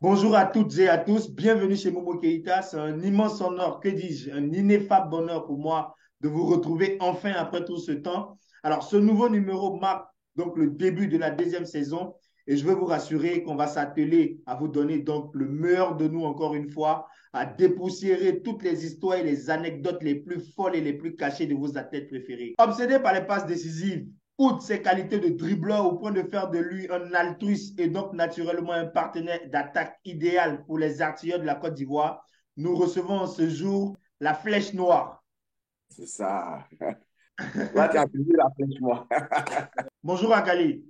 Bonjour à toutes et à tous, bienvenue chez Momo Keïta. C'est un immense honneur, que dis-je, un ineffable bonheur pour moi de vous retrouver enfin après tout ce temps. Alors, ce nouveau numéro marque donc le début de la deuxième saison et je veux vous rassurer qu'on va s'atteler à vous donner donc le meilleur de nous encore une fois, à dépoussiérer toutes les histoires et les anecdotes les plus folles et les plus cachées de vos athlètes préférés. Obsédé par les passes décisives, outre ses qualités de dribbleur au point de faire de lui un altruiste et donc naturellement un partenaire d'attaque idéal pour les artilleurs de la Côte d'Ivoire, nous recevons ce jour la flèche noire. C'est ça. Là, tu as pris la flèche, moi. Bonjour Akali.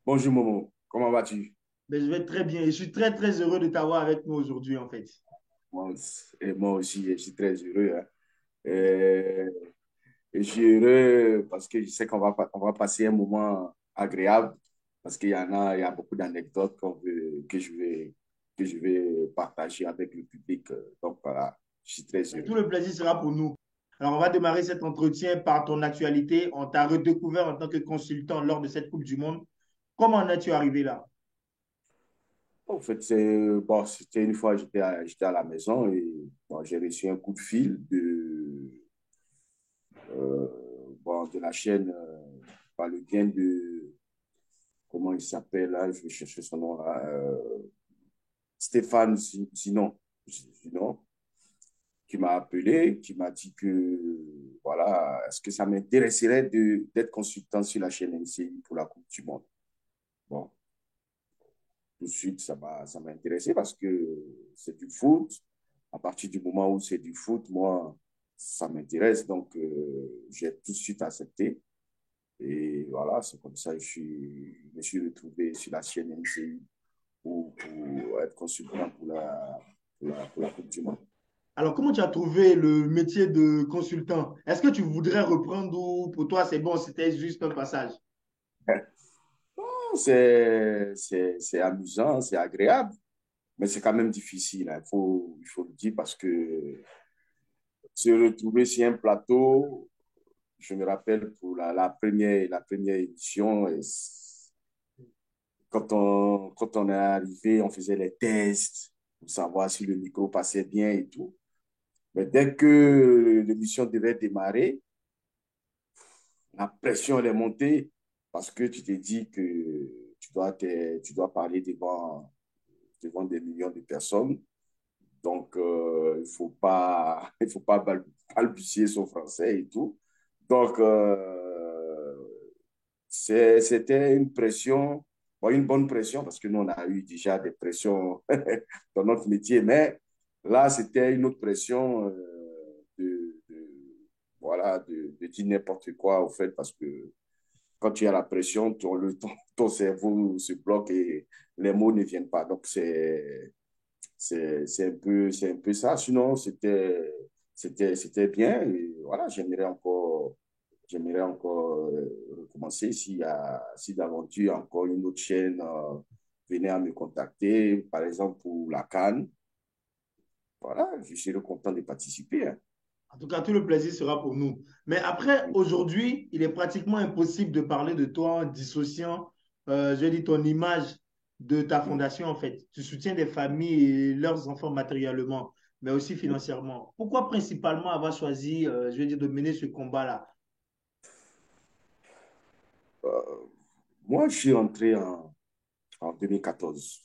Bonjour, Momo. Comment vas-tu? Ben, je vais très bien et je suis très très heureux de t'avoir avec nous aujourd'hui en fait. Et moi aussi, je suis très heureux, hein. Et, et je suis heureux parce que je sais qu'on va passer un moment agréable parce il y a beaucoup d'anecdotes que je vais partager avec le public. Donc, voilà, je suis très Ben, tout heureux. le plaisir sera pour nous. Alors on va démarrer cet entretien par ton actualité. On t'a redécouvert en tant que consultant lors de cette Coupe du Monde. Comment en es-tu arrivé là? En fait, c'était une fois, j'étais à la maison et bon, j'ai reçu un coup de fil de la chaîne par le bien de, comment il s'appelle là, je vais chercher son nom là, Stéphane Zinon, qui m'a appelé, qui m'a dit que, voilà, est-ce que ça m'intéresserait d'être consultant sur la chaîne NCI pour la Coupe du Monde. Bon, tout de suite, ça m'a intéressé parce que c'est du foot. À partir du moment où c'est du foot, moi, ça m'intéresse. Donc, j'ai tout de suite accepté. Et voilà, c'est comme ça que je me suis retrouvé sur la chaîne MCI pour être consultant pour la Coupe du Monde. Alors, comment tu as trouvé le métier de consultant? Est-ce que tu voudrais reprendre ou pour toi, c'est bon, c'était juste un passage? C'est amusant, c'est agréable, mais c'est quand même difficile, hein. Il faut le dire parce que se retrouver sur un plateau, je me rappelle pour la première édition, quand on est arrivé, on faisait les tests pour savoir si le micro passait bien et tout. Mais dès que l'émission devait démarrer, la pression elle est montée parce que tu t'es dit que tu dois parler devant des millions de personnes. Donc, il faut pas balbutier son français et tout. Donc, c'était une pression, bon, une bonne pression parce que nous, on a eu déjà des pressions dans notre métier, mais là, c'était une autre pression voilà, de dire n'importe quoi, au fait, parce que quand tu as la pression, ton cerveau se bloque et les mots ne viennent pas. Donc, c'est un peu ça. Sinon, c'était bien. Et voilà, j'aimerais encore recommencer si d'aventure encore une autre chaîne venait à me contacter, par exemple pour la Cannes. Voilà, je serais content de participer, hein. En tout cas, tout le plaisir sera pour nous. Mais après, aujourd'hui, il est pratiquement impossible de parler de toi en dissociant, je dis, ton image de ta fondation, en fait. Tu soutiens des familles et leurs enfants matériellement, mais aussi financièrement. Pourquoi principalement avoir choisi, je veux dire, de mener ce combat-là? Euh, Moi, je suis entré en 2014.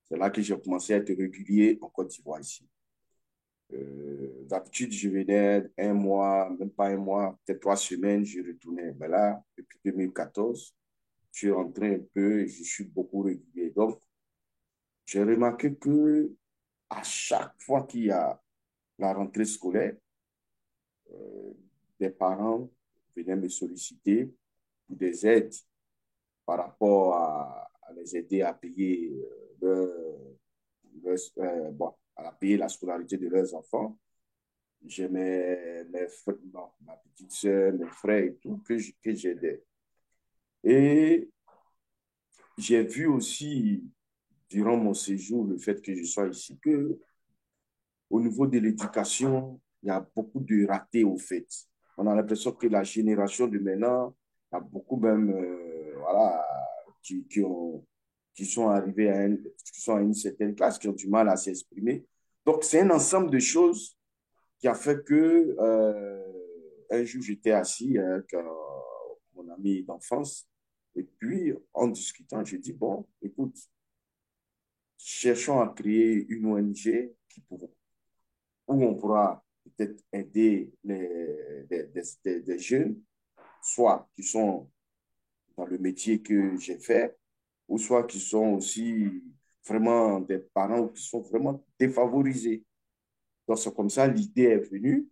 C'est là que j'ai commencé à être régulier en Côte d'Ivoire ici. D'habitude, je venais un mois, même pas un mois, peut-être 3 semaines, je retournais. Mais là, depuis 2014, je suis rentré un peu et je suis beaucoup régulier. Donc, j'ai remarqué que à chaque fois qu'il y a la rentrée scolaire, euh, des parents venaient me solliciter pour des aides par rapport à les aider à payer bon, à payer la scolarité de leurs enfants. J'ai mes frères, bon, ma petite soeur, mes frères et tout, que j'aidais. Et j'ai vu aussi, durant mon séjour, le fait que je sois ici, que au niveau de l'éducation, il y a beaucoup de ratés au fait. On a l'impression que la génération de maintenant, il y a beaucoup même, voilà, qui, qui ont, qui sont arrivés qui sont à une certaine classe, qui ont du mal à s'exprimer. Donc, c'est un ensemble de choses qui a fait que un jour, j'étais assis avec mon ami d'enfance. Et puis, en discutant, j'ai dit, bon, écoute, cherchons à créer une ONG où on pourra peut-être aider des jeunes, soit qui sont dans le métier que j'ai fait, ou soit qui sont aussi vraiment des parents qui sont vraiment défavorisés. Donc, c'est comme ça, l'idée est venue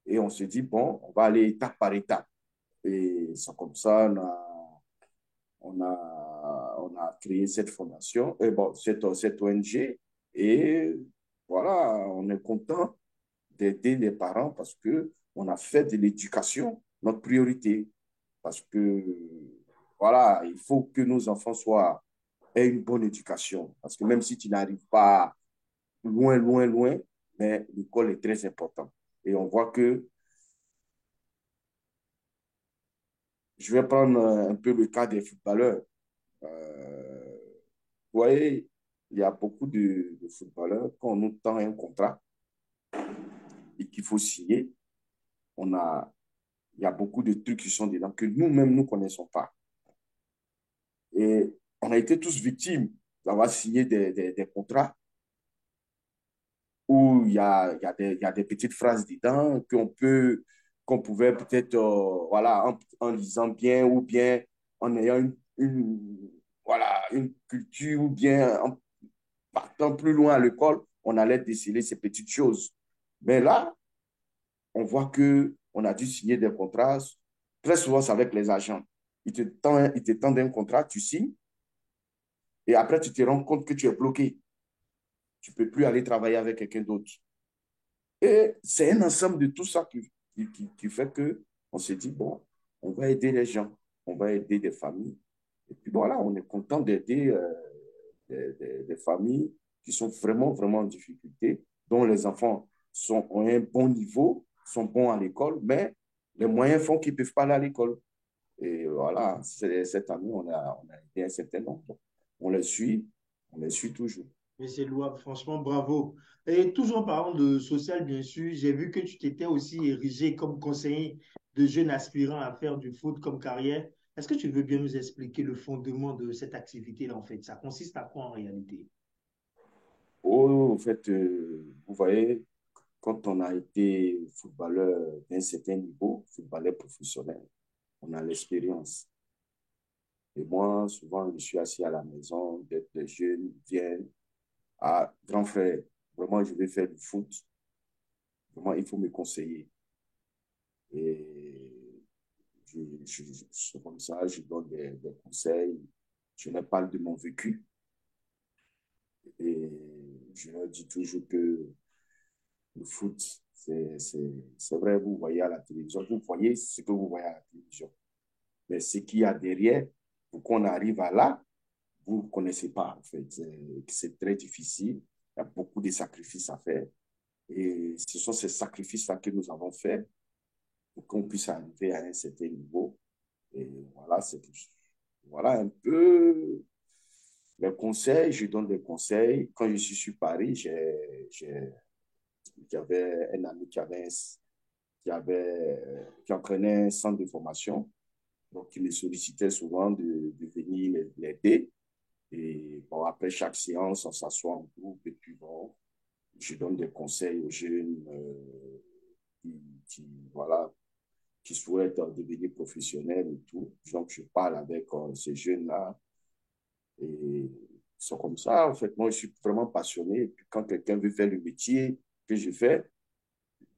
et on se dit, bon, on va aller étape par étape. Et c'est comme ça, on a créé cette fondation, et bon, cette ONG. Et voilà, on est content d'aider les parents parce que on a fait de l'éducation notre priorité. Parce que, voilà, il faut que nos enfants aient une bonne éducation. Parce que même si tu n'arrives pas loin, loin, loin, mais l'école est très importante. Et on voit que, je vais prendre un peu le cas des footballeurs. Vous voyez, il y a beaucoup de footballeurs, quand on nous tend un contrat et qu'il faut signer, il y a beaucoup de trucs qui sont dedans que nous-mêmes, nous ne connaissons pas. Et on a été tous victimes d'avoir signé des contrats où il y a des petites phrases dedans qu'on pouvait peut-être, voilà, en lisant bien ou bien en ayant voilà, une culture ou bien en partant plus loin à l'école, on allait déceler ces petites choses. Mais là, on voit que on a dû signer des contrats. Très souvent, c'est avec les agents. Ils te tendent un contrat, tu signes, et après, tu te rends compte que tu es bloqué. Tu ne peux plus aller travailler avec quelqu'un d'autre. Et c'est un ensemble de tout ça qui fait que on s'est dit, bon, on va aider les gens, on va aider des familles. Et puis voilà, on est content d'aider des familles qui sont vraiment, vraiment en difficulté, dont les enfants ont un bon niveau, sont bons à l'école, mais les moyens font qu'ils ne peuvent pas aller à l'école. Et voilà, cette année, on a aidé un certain nombre. On on les suit toujours. Mais c'est louable, franchement, bravo. Et toujours en parlant de social, bien sûr, j'ai vu que tu t'étais aussi érigé comme conseiller de jeunes aspirants à faire du foot comme carrière. Est-ce que tu veux bien nous expliquer le fondement de cette activité-là, en fait? Ça consiste à quoi en réalité? Oh, en fait, vous voyez, quand on a été footballeur d'un certain niveau, footballeur professionnel, on a l'expérience. Et moi, souvent, je suis assis à la maison, des jeunes viennent, ah, grand frère, vraiment, je vais faire du foot. Vraiment, il faut me conseiller. Et c'est comme ça, je donne des conseils. Je leur parle de mon vécu. Et je leur dis toujours que le foot, c'est vrai, vous voyez à la télévision, vous voyez ce que vous voyez à la télévision. Mais ce qu'il y a derrière, pour qu'on arrive à là, vous ne connaissez pas, en fait. C'est très difficile. Il y a beaucoup de sacrifices à faire. Et ce sont ces sacrifices-là que nous avons faits pour qu'on puisse arriver à un certain niveau. Et voilà, voilà un peu les conseils. Je donne des conseils. Quand je suis sur Paris, j'avais un ami qui entraînait un centre de formation. Donc, il me sollicitait souvent de venir l'aider. Et bon, après chaque séance, on s'assoit en groupe et puis bon, je donne des conseils aux jeunes qui, voilà, qui souhaitent devenir professionnels et tout. Donc, je parle avec ces jeunes-là et c'est comme ça. En fait, moi, je suis vraiment passionné. Et puis, quand quelqu'un veut faire le métier que je fais,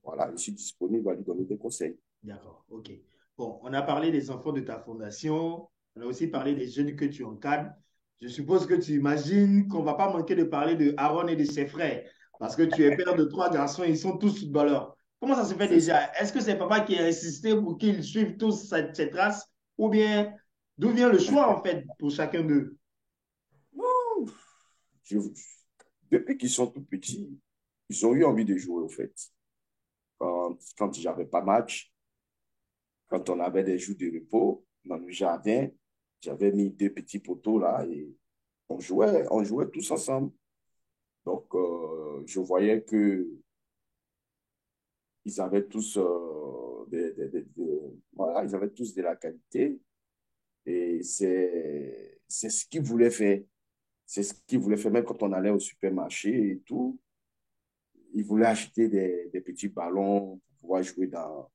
voilà, je suis disponible à lui donner des conseils. D'accord, ok. Bon, on a parlé des enfants de ta fondation, on a aussi parlé des jeunes que tu encadres. Je suppose que tu imagines qu'on ne va pas manquer de parler de Aaron et de ses frères, parce que tu es père de trois garçons, ils sont tous footballeurs. Comment ça se fait C'est ça. déjà? Est-ce que c'est papa qui a insisté pour qu'ils suivent tous cette trace, ou bien d'où vient le choix en fait pour chacun d'eux? Non, je, depuis qu'ils sont tout petits, ils ont eu envie de jouer, au fait. Quand j'avais pas match, quand on avait des jours de repos dans le jardin, j'avais mis deux petits poteaux là et on jouait tous ensemble. Donc, je voyais que ils avaient tous, voilà, ils avaient tous de la qualité et c'est ce qu'ils voulaient faire. C'est ce qu'ils voulaient faire, même quand on allait au supermarché et tout. Ils voulaient acheter des petits ballons pour pouvoir jouer dans.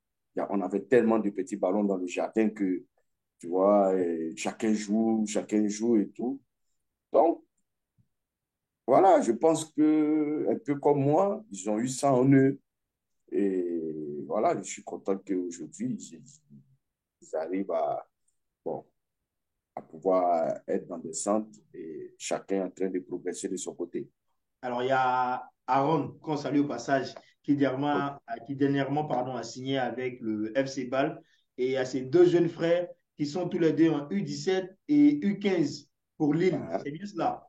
On avait tellement de petits ballons dans le jardin que, tu vois, chacun joue et tout. Donc, voilà, je pense que, un peu comme moi, ils ont eu ça en eux. Et voilà, je suis content qu'aujourd'hui, ils arrivent bon, à pouvoir être dans des centres et chacun en train de progresser de son côté. Alors, il y a Aaron, qu'on salue au passage, qui dernièrement pardon, a signé avec le FC Bâle. Et il y a ses deux jeunes frères qui sont tous les deux en U17 et U15 pour Lille. Voilà, C'est bien cela.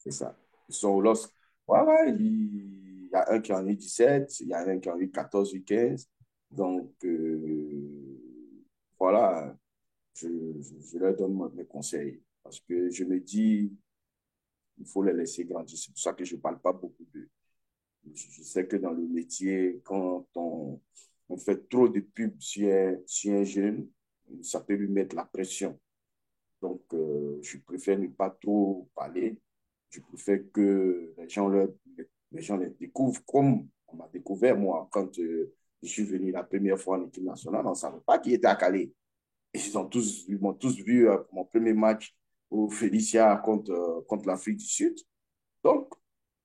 c'est ça. Ils sont au LOSC. Ouais, ouais, il y a un qui en a eu 17, il y a un qui en a eu 14, eu 15. Donc, voilà, je leur donne mes conseils parce que je me dis, il faut les laisser grandir. C'est pour ça que je ne parle pas beaucoup d'eux. Je sais que dans le métier, quand on fait trop de pubs sur un jeune, ça peut lui mettre la pression. Donc, je préfère ne pas trop parler. Je préfère que les gens les découvrent comme on m'a découvert, moi, quand je suis venu la première fois en équipe nationale. On ne savait pas qui était à Calais. Et ils m'ont tous vu mon premier match au Félicia contre l'Afrique du Sud. Donc,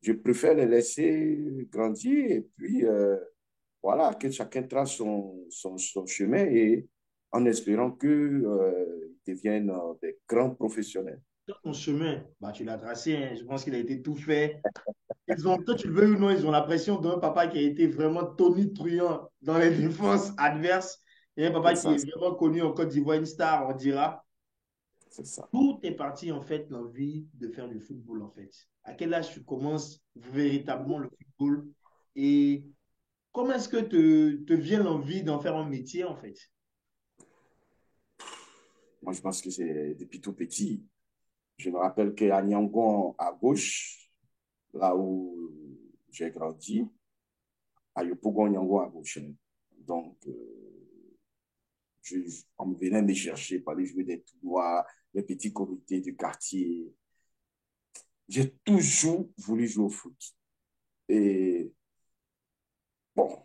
je préfère les laisser grandir et puis voilà, que chacun trace son chemin et en espérant qu'ils deviennent des grands professionnels. Ton chemin, bah, tu l'as tracé, hein. Je pense qu'il a été tout fait. Ils ont, que tu le veux ou non, ils ont la pression d'un papa qui a été vraiment tonitruant dans les défenses adverses et un papa C'est qui ça, est vraiment connu en Côte d'Ivoire, une star, on dira. c'est ça. Tout est parti, en fait, l'envie de faire du football, en fait. À quel âge tu commences véritablement le football et comment est-ce que te vient l'envie d'en faire un métier, en fait? Moi, je pense que c'est depuis tout petit. Je me rappelle qu'à Yangon, à gauche, là où j'ai grandi, à Yopougon, Yangon, à gauche, hein. Donc, on me venait me chercher pour aller jouer des tournois, les petits comités du quartier. J'ai toujours voulu jouer au foot. Et bon,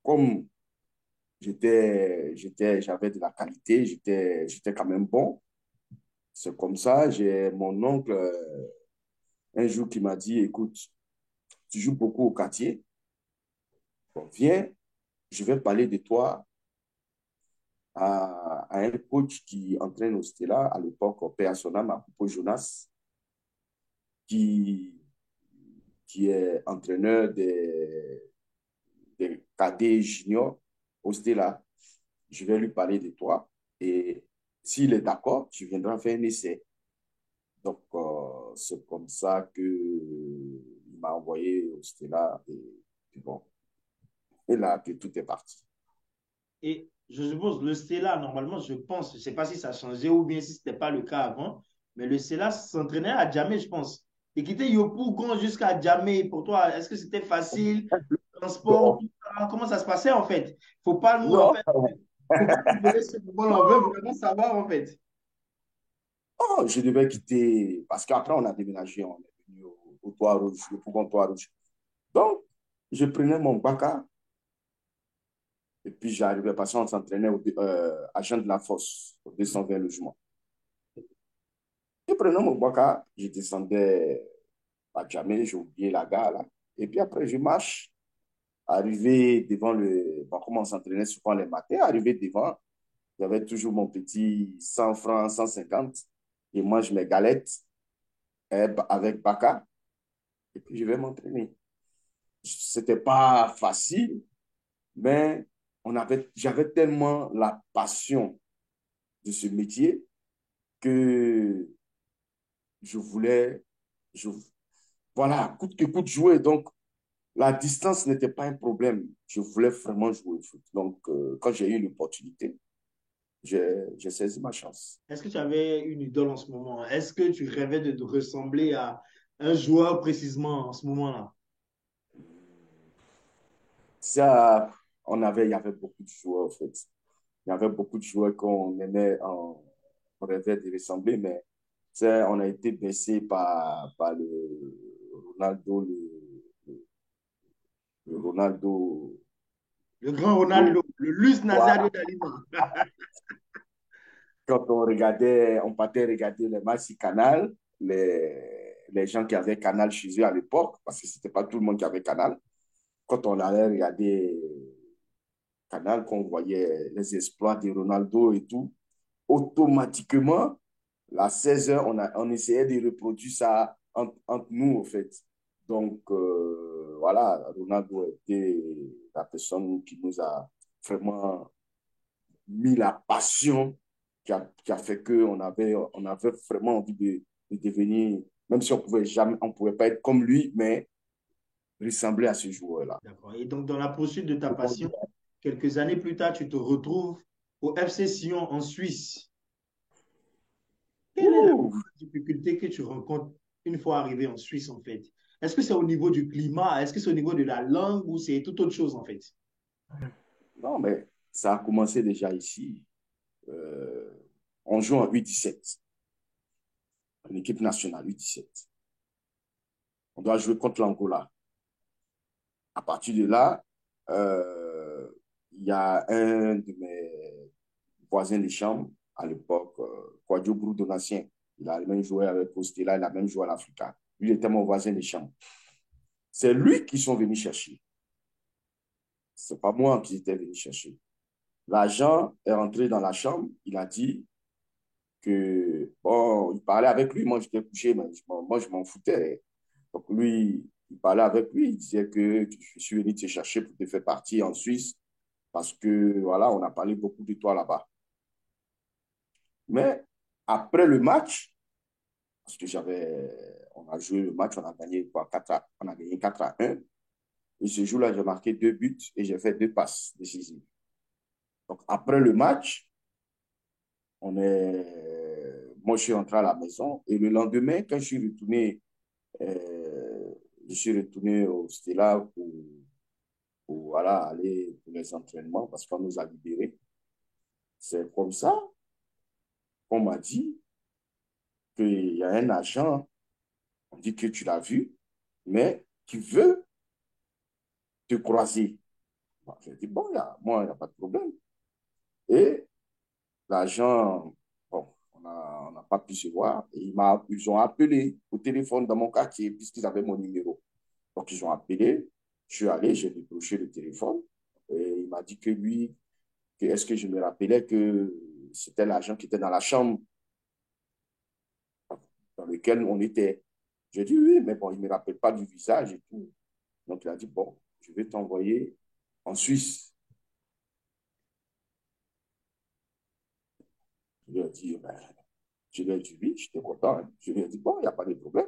comme j'avais de la qualité, j'étais quand même bon. C'est comme ça, j'ai mon oncle, un jour, qui m'a dit, écoute, tu joues beaucoup au quartier, bon, viens, je vais parler de toi à un coach qui entraîne au Stella, à l'époque, au Personnam, à Poupo Jonas, qui, qui est entraîneur des cadets juniors au Stella. Je vais lui parler de toi et s'il est d'accord, tu viendras faire un essai. Donc, c'est comme ça que il m'a envoyé au Stella et puis bon, et là que tout est parti. Et je suppose le Stella, normalement, je pense, je ne sais pas si ça a changé ou bien si ce n'était pas le cas avant, mais le Stella s'entraînait à Djamé, je pense. Et quitter Yopougon jusqu'à Djamé, pour toi, est-ce que c'était facile? Transport, Non, tout ça, comment ça se passait en fait? Faut pas nous, en non, fait, faut pas nous donner ce moment, on veut vraiment savoir en fait. oh, je devais quitter parce qu'après on a déménagé, on est venu au Toit Rouge, le Pougon Toit Rouge. Donc, je prenais mon baka et puis j'arrivais parce qu'on s'entraînait à Jean de la Fosse, au 220 logements. Je prenais mon baka, je descendais à Djamé, j'ai oublié la gare là. Et puis après, je marche. Arrivé devant bon, comment on s'entraînait souvent les matins, arrivé devant, j'avais toujours mon petit 100 francs, 150. Et moi, je mes galettes avec Baka. Et puis, je vais m'entraîner. C'était pas facile, mais j'avais tellement la passion de ce métier que je voulais, je, voilà, coûte que coûte jouer. Donc, la distance n'était pas un problème. Je voulais vraiment jouer au foot. Donc, quand j'ai eu l'opportunité, j'ai saisi ma chance. Est-ce que tu avais une idole en ce moment? Est-ce que tu rêvais de ressembler à un joueur précisément en ce moment-là? Ça, il y avait beaucoup de joueurs, en fait. Il y avait beaucoup de joueurs qu'on aimait, on rêvait de ressembler, mais on a été blessé par le Ronaldo, le Ronaldo. Le grand Ronaldo, le Luis Nazario Voilà. d'Alima. Quand on partait regarder les matchs sur Canal, les gens qui avaient Canal chez eux à l'époque, parce que c'était pas tout le monde qui avait Canal, quand on allait regarder Canal, qu'on voyait les exploits de Ronaldo et tout, automatiquement, à 16 heures, on essayait de reproduire ça entre nous, en fait. Donc, voilà, Ronaldo était la personne qui nous a vraiment mis la passion qui a fait on avait vraiment envie de devenir, même si on pouvait pas être comme lui, mais ressembler à ce joueur-là. D'accord. Et donc, dans la poursuite de ta passion, quelques années plus tard, tu te retrouves au FC Sion en Suisse. Quelle est la plus Ouh, grande difficulté que tu rencontres une fois arrivé en Suisse, en fait? Est-ce que c'est au niveau du climat? Est-ce que c'est au niveau de la langue ou c'est tout autre chose, en fait? non, mais ça a commencé déjà ici. Euh, on joue en U17, en équipe nationale U17. On doit jouer contre l'Angola. À partir de là, euh, il y a un de mes voisins de chambre à l'époque, Kwadjo Donatien. Il a même joué avec Ostela, il a même joué à l'Africa. Lui, il était mon voisin de chambre. C'est lui qui sont venus chercher. C'est pas moi qui étais venu chercher. L'agent est rentré dans la chambre. Il a dit que, bon, il parlait avec lui. Moi, j'étais couché, mais moi, je m'en foutais. Donc, lui, il parlait avec lui. Il disait que je suis venu te chercher pour te faire partir en Suisse parce que, voilà, on a parlé beaucoup de toi là-bas. Mais après le match, parce que on a joué le match, on a gagné quoi, on a gagné 4-1. Et ce jour-là, j'ai marqué 2 buts et j'ai fait 2 passes décisives. Donc, après le match, moi, je suis rentré à la maison et le lendemain, quand je suis retourné au Stella pour voilà, aller pour les entraînements parce qu'on nous a libérés. C'est comme ça qu'on m'a dit qu'il y a un agent, on dit que tu l'as vu, mais qui veut te croiser. Bon, j'ai dit, bon, moi, il n'y a pas de problème. Et l'agent, bon, on n'a pas pu se voir. Et ils ont appelé au téléphone dans mon quartier puisqu'ils avaient mon numéro. Donc, ils ont appelé. Je suis allé, j'ai décroché le téléphone. Et il m'a dit que lui, est-ce que je me rappelais que c'était l'agent qui était dans la chambre dans laquelle on était. J'ai dit oui, mais bon, il ne me rappelle pas du visage et tout. Donc, il a dit, bon, je vais t'envoyer en Suisse. Je lui ai dit, ben, je lui ai dit oui, j'étais content. Je lui ai dit, bon, il n'y a pas de problème.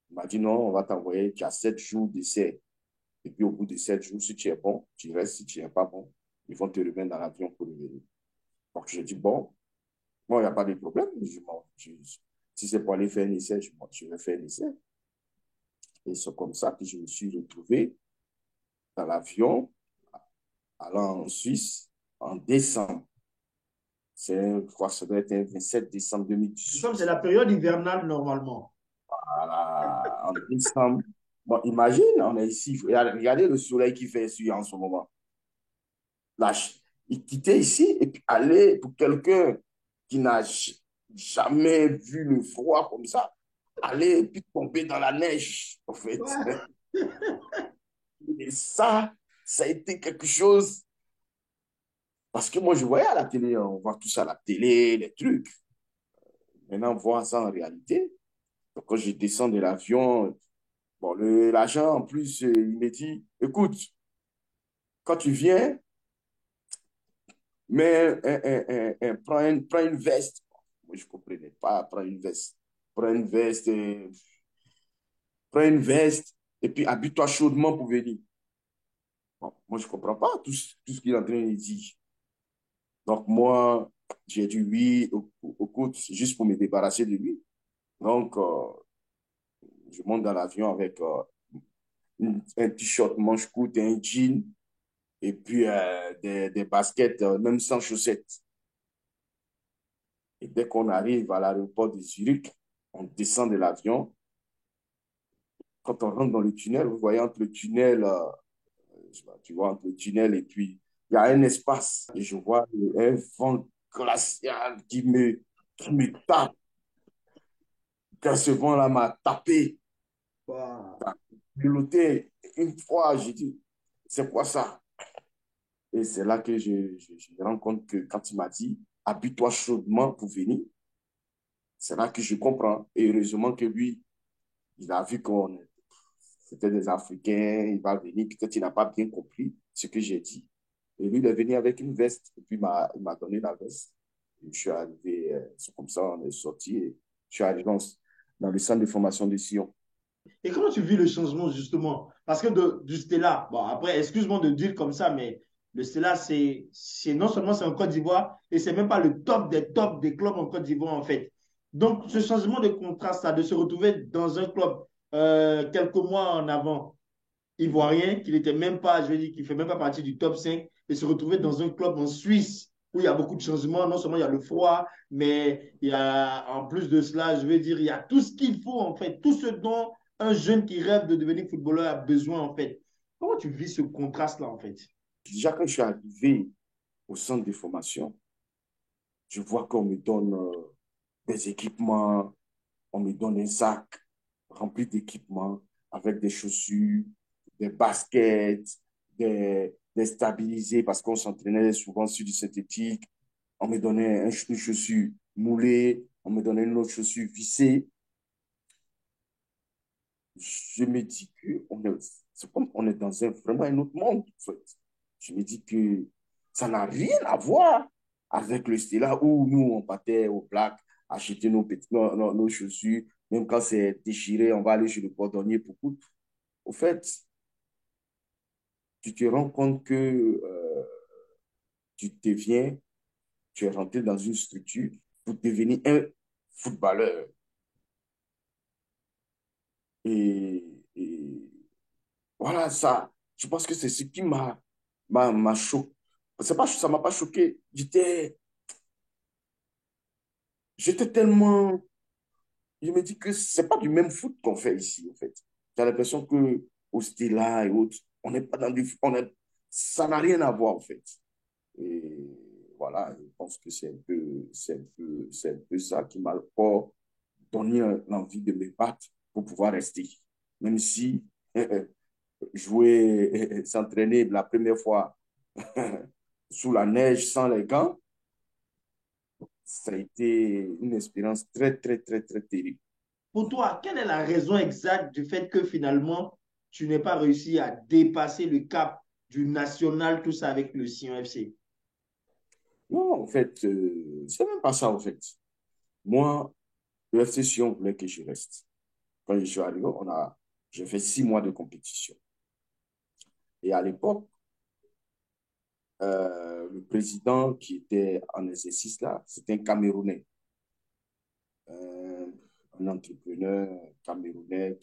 Il m'a dit, non, on va t'envoyer, tu as 7 jours d'essai. Et puis, au bout de 7 jours, si tu es bon, tu restes. Si tu n'es pas bon, ils vont te remettre dans l'avion pour revenir. Donc, j'ai dit, bon, il n'y a pas de problème. Si c'est pour aller faire un essai, je vais faire un essai. Et c'est comme ça que je me suis retrouvé dans l'avion allant en Suisse en décembre. Je crois que ça doit être un 27 décembre C'est 2018. la période hivernale normalement. En décembre. Bon, imagine, on est ici. Regardez le soleil qui fait ici en ce moment. Là, il quittait ici et puis aller pour quelqu'un qui n'a jamais vu le froid comme ça, aller et puis tomber dans la neige, en fait. Ouais. Et ça a été quelque chose. Parce que moi, je voyais à la télé, on voit tout ça à la télé, les trucs. Maintenant, voir ça en réalité. Donc, quand je descends de l'avion, bon, l'agent, en plus, il me dit, écoute, quand tu viens, prends une veste. Moi, je ne comprenais pas, prends une veste. Prends une veste, prends une veste, et puis habille-toi chaudement pour venir. Bon, moi, je ne comprends pas tout ce qu'il est en train de dire. Donc, moi, J'ai dit oui au coach juste pour me débarrasser de lui. Donc, je monte dans l'avion avec un t-shirt manche courte, un jean et puis des baskets, même sans chaussettes. Et dès qu'on arrive à l'aéroport de Zurich, on descend de l'avion. Quand on rentre dans le tunnel, vous voyez entre le tunnel, tu vois, entre le tunnel et puis il y a un espace. Et je vois un vent glacial qui me tape. Quand ce vent-là m'a tapé, Wow. piloté une fois, j'ai dit, c'est quoi ça? Et c'est là que je me rends compte que quand il m'a dit, habille-toi chaudement pour venir, c'est là que je comprends. Et heureusement que lui, il a vu qu'on c'était des Africains, il va venir, peut-être il n'a pas bien compris ce que j'ai dit. Et lui, il est venu avec une veste, et puis il m'a donné la veste. Et je suis arrivé, c'est comme ça, on est sorti, et je suis arrivé dans le centre de formation de Sion. Et comment tu vis le changement, justement? Parce que du Stella, bon, après, excuse-moi de dire comme ça, mais le Stella, non seulement c'est en Côte d'Ivoire, et c'est même pas le top des clubs en Côte d'Ivoire, en fait. Donc, ce changement de contraste, ça, de se retrouver dans un club quelques mois en avant, ivoirien, qui n'était même pas, je veux dire, qui ne fait même pas partie du top 5 et se retrouver dans un club en Suisse où il y a beaucoup de changements. Non seulement il y a le froid, mais il y a, en plus de cela, je veux dire, il y a tout ce qu'il faut, en fait, tout ce dont un jeune qui rêve de devenir footballeur a besoin, en fait. Comment tu vis ce contraste-là, en fait? Déjà, quand je suis arrivé au centre de formation, je vois qu'on me donne des équipements, on me donne un sac rempli d'équipements avec des chaussures, des baskets, des stabilisés parce qu'on s'entraînait souvent sur du synthétique. On me donnait une chaussure moulée, on me donnait une autre chaussure vissée. Je me dis que c'est comme on est dans vraiment un autre monde, en fait. Je me dis que ça n'a rien à voir avec le style là où nous, on partait au black, acheter nos chaussures. Même quand c'est déchiré, on va aller chez le cordonnier pour coudre. Au fait, tu te rends compte que tu deviens, tu es rentré dans une structure pour devenir un footballeur. Et voilà, ça, je pense que c'est ce qui m'a choqué. Ça m'a pas choqué. J'étais tellement, je me dis que c'est pas du même foot qu'on fait ici, en fait. J'ai l'impression que au Stella et autres, on n'est pas dans ça n'a rien à voir, en fait. Et voilà, je pense que c'est un peu ça qui m'a encore donné l'envie de me battre pour pouvoir rester. Même si jouer, s'entraîner la première fois sous la neige sans les gants, ça a été une expérience très, très, très, très terrible. Pour toi, quelle est la raison exacte du fait que finalement, tu n'aies pas réussi à dépasser le cap du national, tout ça avec le Sion FC? Non, en fait, c'est même pas ça, en fait. Moi, le FC Sion voulait que je reste. Quand je suis arrivé, j'ai fait 6 mois de compétition. Et à l'époque, le président qui était en exercice là, c'était un Camerounais, euh, un entrepreneur camerounais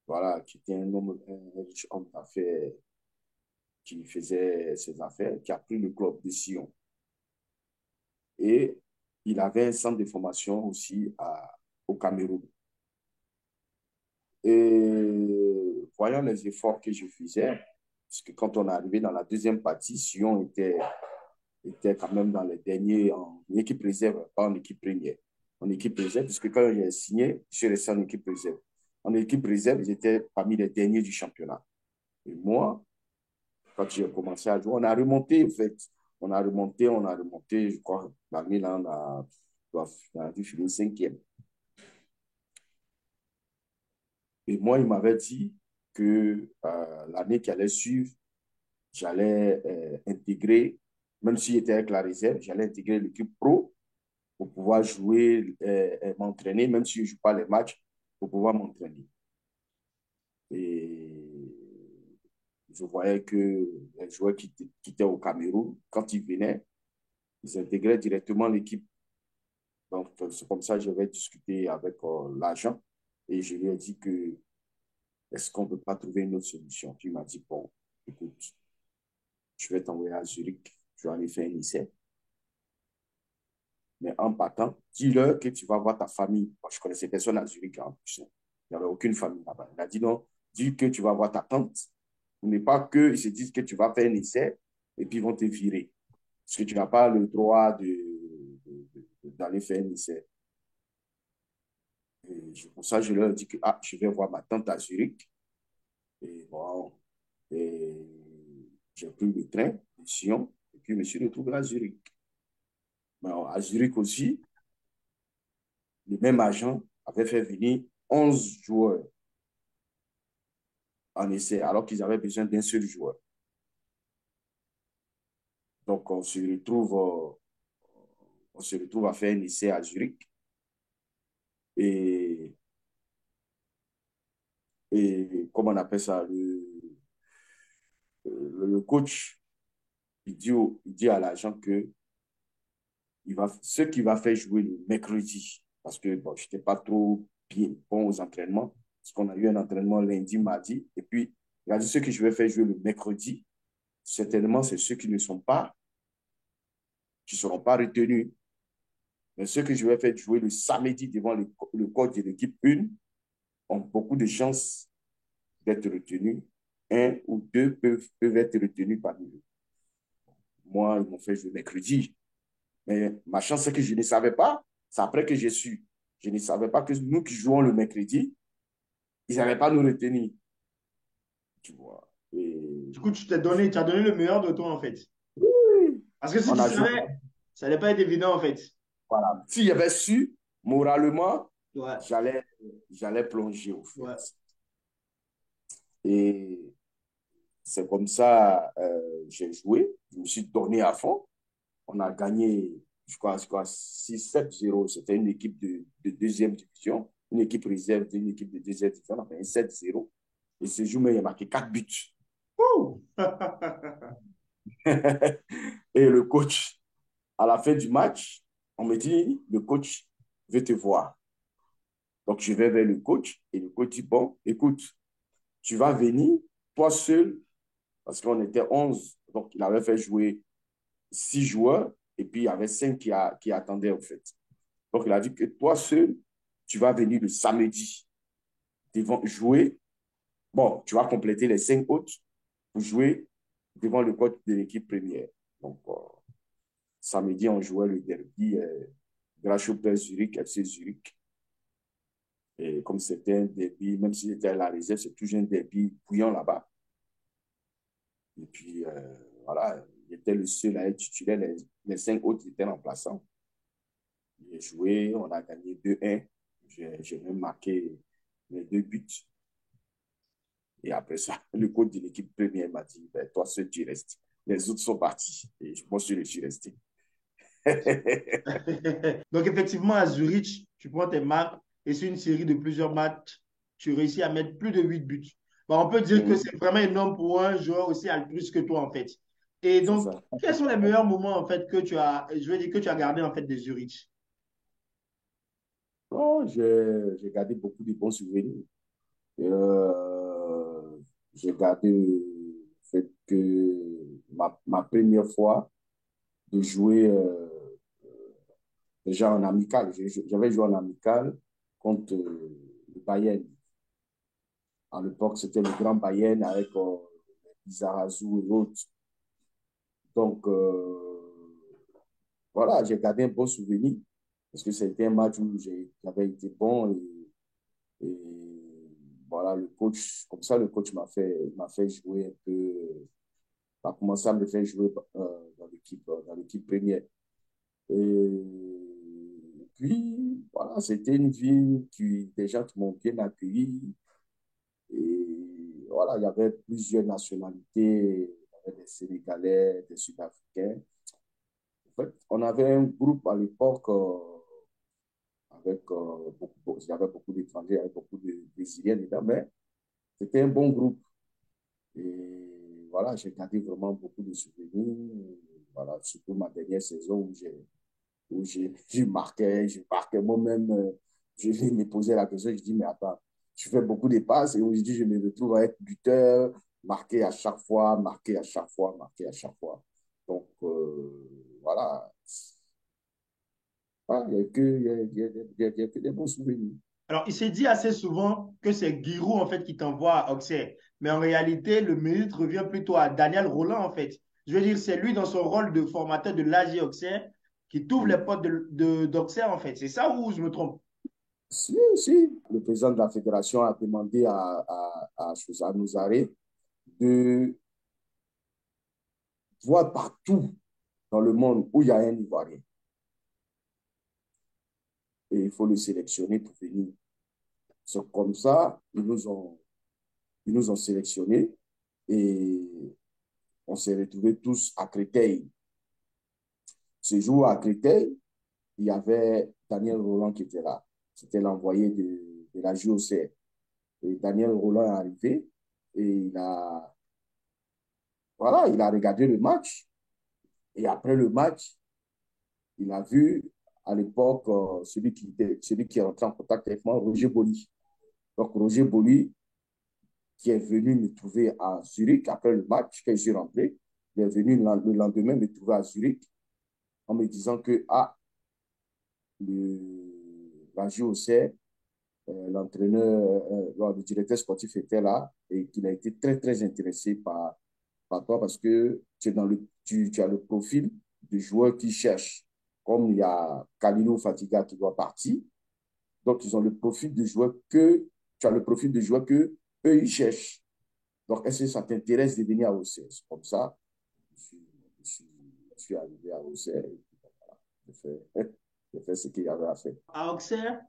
voilà, qui était un riche homme d'affaires qui faisait ses affaires, qui a pris le club de Sion. Et il avait un centre de formation aussi au Cameroun. Et voyant les efforts que je faisais, parce que quand on est arrivé dans la deuxième partie, Sion était quand même dans les derniers en équipe réserve, pas en équipe première. En équipe réserve, puisque quand j'ai signé, je suis resté en équipe réserve. En équipe réserve, ils étaient parmi les derniers du championnat. Et moi, quand j'ai commencé à jouer, on a remonté, en fait. On a remonté, je crois, l'année là, on a dû finir cinquième. Et moi, il m'avait dit que l'année qui allait suivre, j'allais intégrer, même si j'étais avec la réserve, j'allais intégrer l'équipe pro pour pouvoir jouer, m'entraîner, même si je ne joue pas les matchs, pour pouvoir m'entraîner. Et je voyais que les joueurs qui étaient au Cameroun, quand ils venaient, Ils intégraient directement l'équipe. Donc, c'est comme ça que j'avais discuté avec l'agent et je lui ai dit que est-ce qu'on ne peut pas trouver une autre solution? Puis il m'a dit, bon, écoute, je vais t'envoyer à Zurich, je vais aller faire un essai. Mais en partant, dis-leur que tu vas voir ta famille. Moi, je connaissais personne à Zurich en plus. Il n'y avait aucune famille là-bas. Il a dit non, dis que tu vas voir ta tante. Ce n'est pas qu'ils se disent que tu vas faire un essai et puis ils vont te virer. Parce que tu n'as pas le droit d'aller faire un essai. Et pour ça, je leur dis que ah, je vais voir ma tante à Zurich. Et bon, et j'ai pris le train de Sion et puis je me suis retrouvé à Zurich. Mais à Zurich aussi, le même agent avait fait venir 11 joueurs en essai, alors qu'ils avaient besoin d'un seul joueur. Donc, on se retrouve à faire un essai à Zurich. Et, et comment on appelle ça, le coach, il dit à l'agent que ce qu'il va faire jouer le mercredi, parce que bon, je n'étais pas trop bien bon aux entraînements, parce qu'on a eu un entraînement lundi, mardi, et puis il a dit ce que je vais faire jouer le mercredi, certainement, c'est ceux qui ne seront pas retenus. Mais ceux que je vais faire jouer le samedi devant le coach de l'équipe 1 ont beaucoup de chances d'être retenus. Un ou deux peuvent être retenus parmi eux. Moi, ils m'ont fait jouer mercredi. Mais ma chance, c'est que je ne savais pas. C'est après que j'ai su. Je ne savais pas que nous qui jouons le mercredi, ils n'avaient pas nous retenir. Tu vois. Et Du coup, tu as donné le meilleur de toi, en fait. oui, Parce que si on tu a joué. savais, ça n'allait pas être évident, en fait. Voilà. S'il y avait su, moralement, Ouais, j'allais, j'allais plonger au fait. ouais. Et c'est comme ça, j'ai joué. Je me suis donné à fond. On a gagné, je crois 6-7-0. C'était une équipe de deuxième division, une équipe réserve d'une équipe de deuxième division. On a gagné 7-0. Et ce jour-là, il a marqué 4 buts. Ouh. Et le coach, à la fin du match, on me dit, le coach veut te voir. Donc, je vais vers le coach et le coach dit, bon, écoute, tu vas venir, toi seul, parce qu'on était 11. Donc, il avait fait jouer 6 joueurs et puis il y avait 5 qui attendaient, en fait. Donc, il a dit que toi seul, tu vas venir le samedi devant jouer. Bon, tu vas compléter les 5 autres pour jouer devant le coach de l'équipe première. Donc, samedi, on jouait le derby Grasshopper Zurich, FC Zurich. Et comme c'était un derby, même si c'était à la réserve, c'est toujours un derby bouillant là-bas. Et puis, voilà, il était le seul à être titulaire. Les 5 autres étaient remplaçants. J'ai joué, on a gagné 2-1. J'ai même marqué les 2 buts. Et après ça, le coach de l'équipe première m'a dit, ben, toi seul, tu restes. Les autres sont partis. Et moi seul, je suis resté. Donc, effectivement, à Zurich, tu prends tes marques et sur une série de plusieurs matchs, tu réussis à mettre plus de 8 buts. Bon, on peut dire que Mhm. c'est vraiment énorme pour un joueur aussi altruiste que toi, en fait. Et C'est donc, ça. quels sont les meilleurs moments, en fait, que tu as, je veux dire, que tu as gardé, en fait, de Zurich? Oh, j'ai gardé beaucoup de bons souvenirs. Euh, j'ai gardé le fait que ma première fois de jouer déjà en amical. J'avais joué en amical contre le Bayern. À l'époque, c'était le Grand Bayern avec Lizarazu et autres. Donc, voilà, j'ai gardé un bon souvenir parce que c'était un match où j'avais été bon et voilà, le coach, comme ça, le coach m'a fait jouer un peu, a commencé à me faire jouer dans l'équipe première. Et puis, voilà, c'était une ville qui, des gens qui m'ont bien accueilli. Et voilà, il y avait plusieurs nationalités, il y avait des Sénégalais, des Sud-Africains. En fait, on avait un groupe à l'époque avec il y avait beaucoup d'étrangers, il y avait beaucoup de Brésiliens dedans, mais c'était un bon groupe. Et voilà, j'ai gardé vraiment beaucoup de souvenirs. voilà, surtout ma dernière saison je marquais moi-même. Je me posais la question, je dis, mais attends, je fais beaucoup de passes et aujourd'hui, je me retrouve à être buteur, marqué à chaque fois, marqué à chaque fois, marqué à chaque fois. Donc, voilà. Ah, il n'y a que, il y a que des bons souvenirs. Alors, il s'est dit assez souvent que c'est Giroud, en fait, qui t'envoie à Auxerre. Mais en réalité, le mérite revient plutôt à Daniel Roland, en fait. Je veux dire, c'est lui, dans son rôle de formateur de l'AG Auxerre, qui t'ouvre les portes d'Auxerre, en fait. C'est ça ou je me trompe? Si, si, le président de la fédération a demandé à Nouzaré de voir partout dans le monde où il y a un Ivoirien. Et il faut le sélectionner pour venir. C'est comme ça, ils nous ont sélectionnés et on s'est retrouvés tous à Créteil. Ce jour à Créteil, il y avait Daniel Roland qui était là. C'était l'envoyé de la JOC. Et Daniel Roland est arrivé et voilà, il a regardé le match. Et après le match, il a vu à l'époque celui qui est rentré en contact avec moi, Roger Boli. Donc Roger Boli, qui est venu me trouver à Zurich après le match, quand je suis rentré, il est venu le lendemain me trouver à Zurich en me disant que la JOC, l'entraîneur, le directeur sportif était là et qu'il a été très, très intéressé par toi parce que tu as le profil du joueur qui cherche. Comme il y a Kalilou Fatiga qui doit partir, donc ils ont le profil du joueur tu as le profil du joueur que eux ils cherchent. Donc, est-ce que ça t'intéresse de venir à OCR? C'est comme ça, je suis, je suis, je suis arrivé à OCR et voilà, j'ai fait ce qu'il y avait à faire. À Auxerre,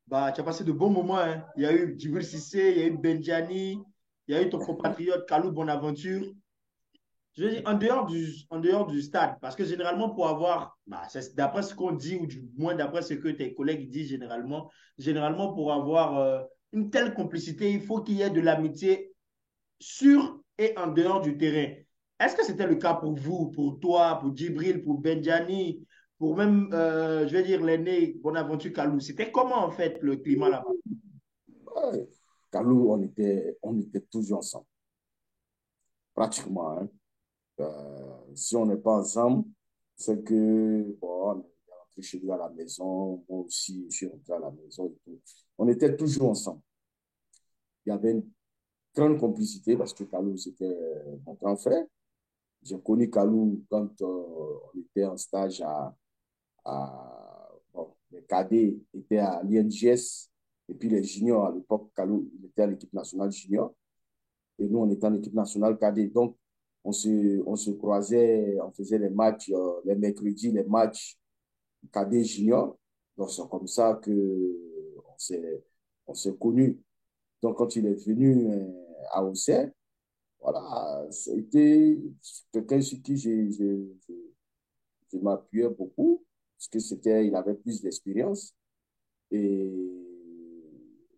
bah, tu as passé de bons moments, hein. Il y a eu Djibril Cissé, il y a eu Benjani, il y a eu ton compatriote Kalou Bonaventure. Je veux dire, en dehors du stade, parce que généralement, pour avoir, bah, d'après ce qu'on dit, ou du moins d'après ce que tes collègues disent généralement pour avoir une telle complicité, il faut qu'il y ait de l'amitié sur et en dehors du terrain. Est-ce que c'était le cas pour vous, pour toi, pour Djibril, pour Benjani, pour même, je vais dire, l'aîné Bonaventure Kalou? C'était comment, en fait, le climat là-bas? Ouais. Kalou, on était toujours ensemble, pratiquement. Hein. Si on n'est pas ensemble, c'est que, bon, on est rentré chez lui à la maison, moi aussi, je suis rentré à la maison et tout. On était toujours ensemble. Il y avait une grande complicité parce que Kalou, c'était mon grand frère. J'ai connu Kalou quand on était en stage bon, les cadets étaient à l'INGS et puis les juniors à l'époque, Kalou, il était à l'équipe nationale junior et nous, on était en équipe nationale cadet. Donc, on se croisait, on faisait les matchs, les mercredis, les matchs cadet junior. Donc, c'est comme ça que on s'est connus. Donc, quand il est venu à Auxerre, voilà, c'était quelqu'un sur qui je m'appuyais beaucoup, parce que il avait plus d'expérience. Et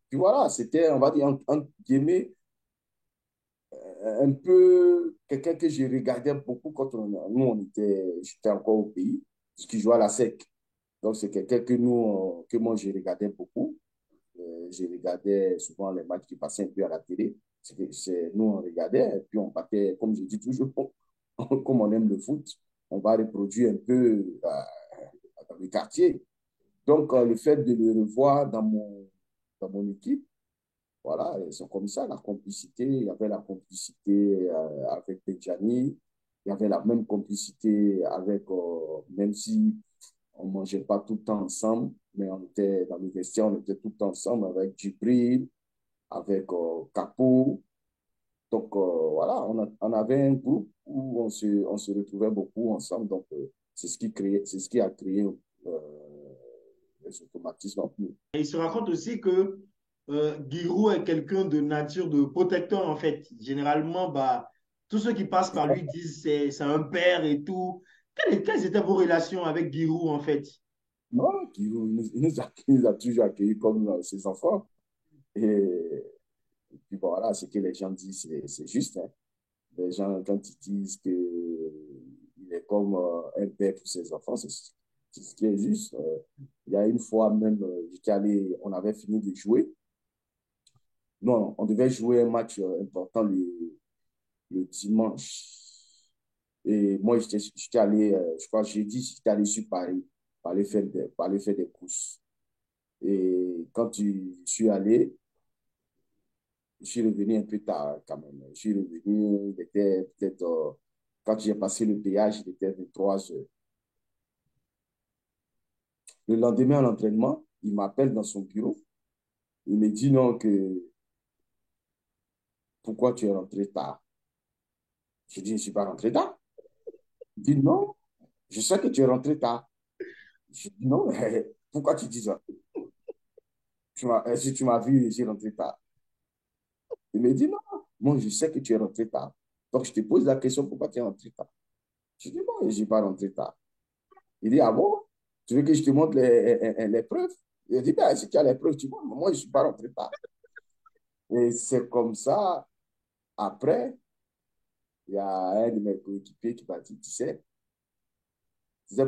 puis voilà, c'était, on va dire, entre guillemets, un peu quelqu'un que je regardais beaucoup quand j'étais encore au pays, parce qu'il jouait à la SEC. Donc, c'est quelqu'un que moi, je regardais beaucoup. Je regardais souvent les matchs qui passaient un peu à la télé. Nous, on regardait, et puis on battait, comme je dis toujours, comme on aime le foot, on va reproduire un peu dans le quartier. Donc, le fait de le revoir dans mon équipe, voilà, c'est comme ça, la complicité. Il y avait la complicité avec Benjani, il y avait la même complicité avec, même si on ne mangeait pas tout le temps ensemble, mais on était dans le vestiaire, on était tout le temps ensemble avec Djibril, avec Capo. Donc, voilà, on avait un groupe où on se retrouvait beaucoup ensemble. Donc, c'est ce qui a créé les automatismes en plus. Et il se raconte aussi que Giroud est quelqu'un de nature de protecteur, en fait. Généralement, bah, tous ceux qui passent par lui disent c'est un père et tout. Quelles étaient vos relations avec Giroud, en fait? Non, il nous a toujours accueillis comme ses enfants. Et puis voilà, ce que les gens disent, c'est juste. Hein. Les gens, quand ils disent qu'il est comme un père pour ses enfants, c'est ce qui est juste. Il y a une fois même, j'étais allé, on avait fini de jouer. Non, on devait jouer un match important le dimanche. Et moi, j'étais allé, je crois, jeudi, j'étais allé sur Paris pour aller faire des courses. Et quand je suis allé, je suis revenu un peu tard quand même. Je suis revenu, il était peut-être, quand j'ai passé le péage, il était 23 heures. Le lendemain à l'entraînement, il m'appelle dans son bureau. Il me dit non, que pourquoi tu es rentré tard? Je dis, je ne suis pas rentré tard. Il dit non, je sais que tu es rentré tard. Je dis non, pourquoi tu dis ça? Si tu m'as vu, j'ai rentré tard. Il me dit non, moi je sais que tu es rentré tard. Donc je te pose la question, pourquoi tu es rentré tard? Je dis non, je ne suis pas rentré tard. Il dit, ah bon? Tu veux que je te montre les preuves? Il dit, ben, si tu as les preuves, tu vois, moi je ne suis pas rentré tard. Et c'est comme ça, après, il y a un de mes coéquipiers qui m'a dit, tu sais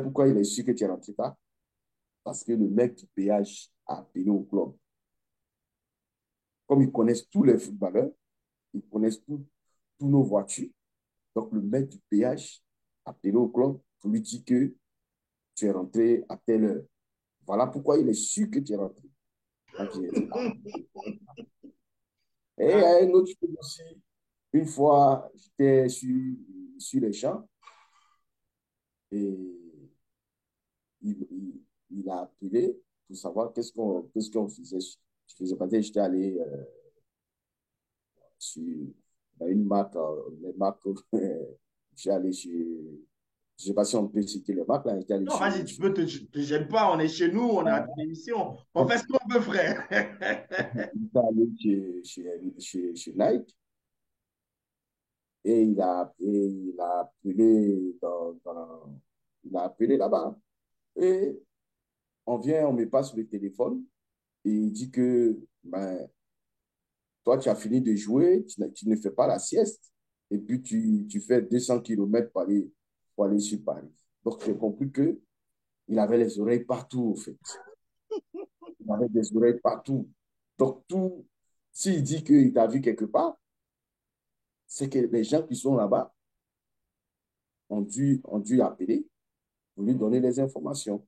pourquoi il est sûr que tu es rentré tard? Parce que le mec du péage a appelé au club. Comme ils connaissent tous les footballeurs, ils connaissent tous nos voitures. Donc, le mec du péage a appelé au club pour lui dire que tu es rentré à telle heure. Voilà pourquoi il est sûr que tu es rentré. Donc, j'ai dit, ah. Et il y a un autre chose aussi. Une fois, j'étais sur les champs et il a appelé pour savoir qu'est-ce qu'on faisait. Je faisais pas, j'étais allé sur une marque, les marques, j'étais allé sur, je ne sais pas si on peut citer les marques, là, j'étais allé Non, sur, vas-y, tu peux te gênes pas. On est chez nous, on est à l'émission. On fait ce qu'on peut, frère. j'étais allé chez Nike et il a appelé il a appelé là-bas. Et on me passe le téléphone et il dit que ben, toi, tu as fini de jouer, tu ne fais pas la sieste et puis tu fais 200 kilomètres pour aller sur Paris. Donc, j'ai compris qu'il avait les oreilles partout, en fait. Il avait des oreilles partout. Donc, s'il dit qu'il t'a vu quelque part, c'est que les gens qui sont là-bas ont dû appeler pour lui donner les informations.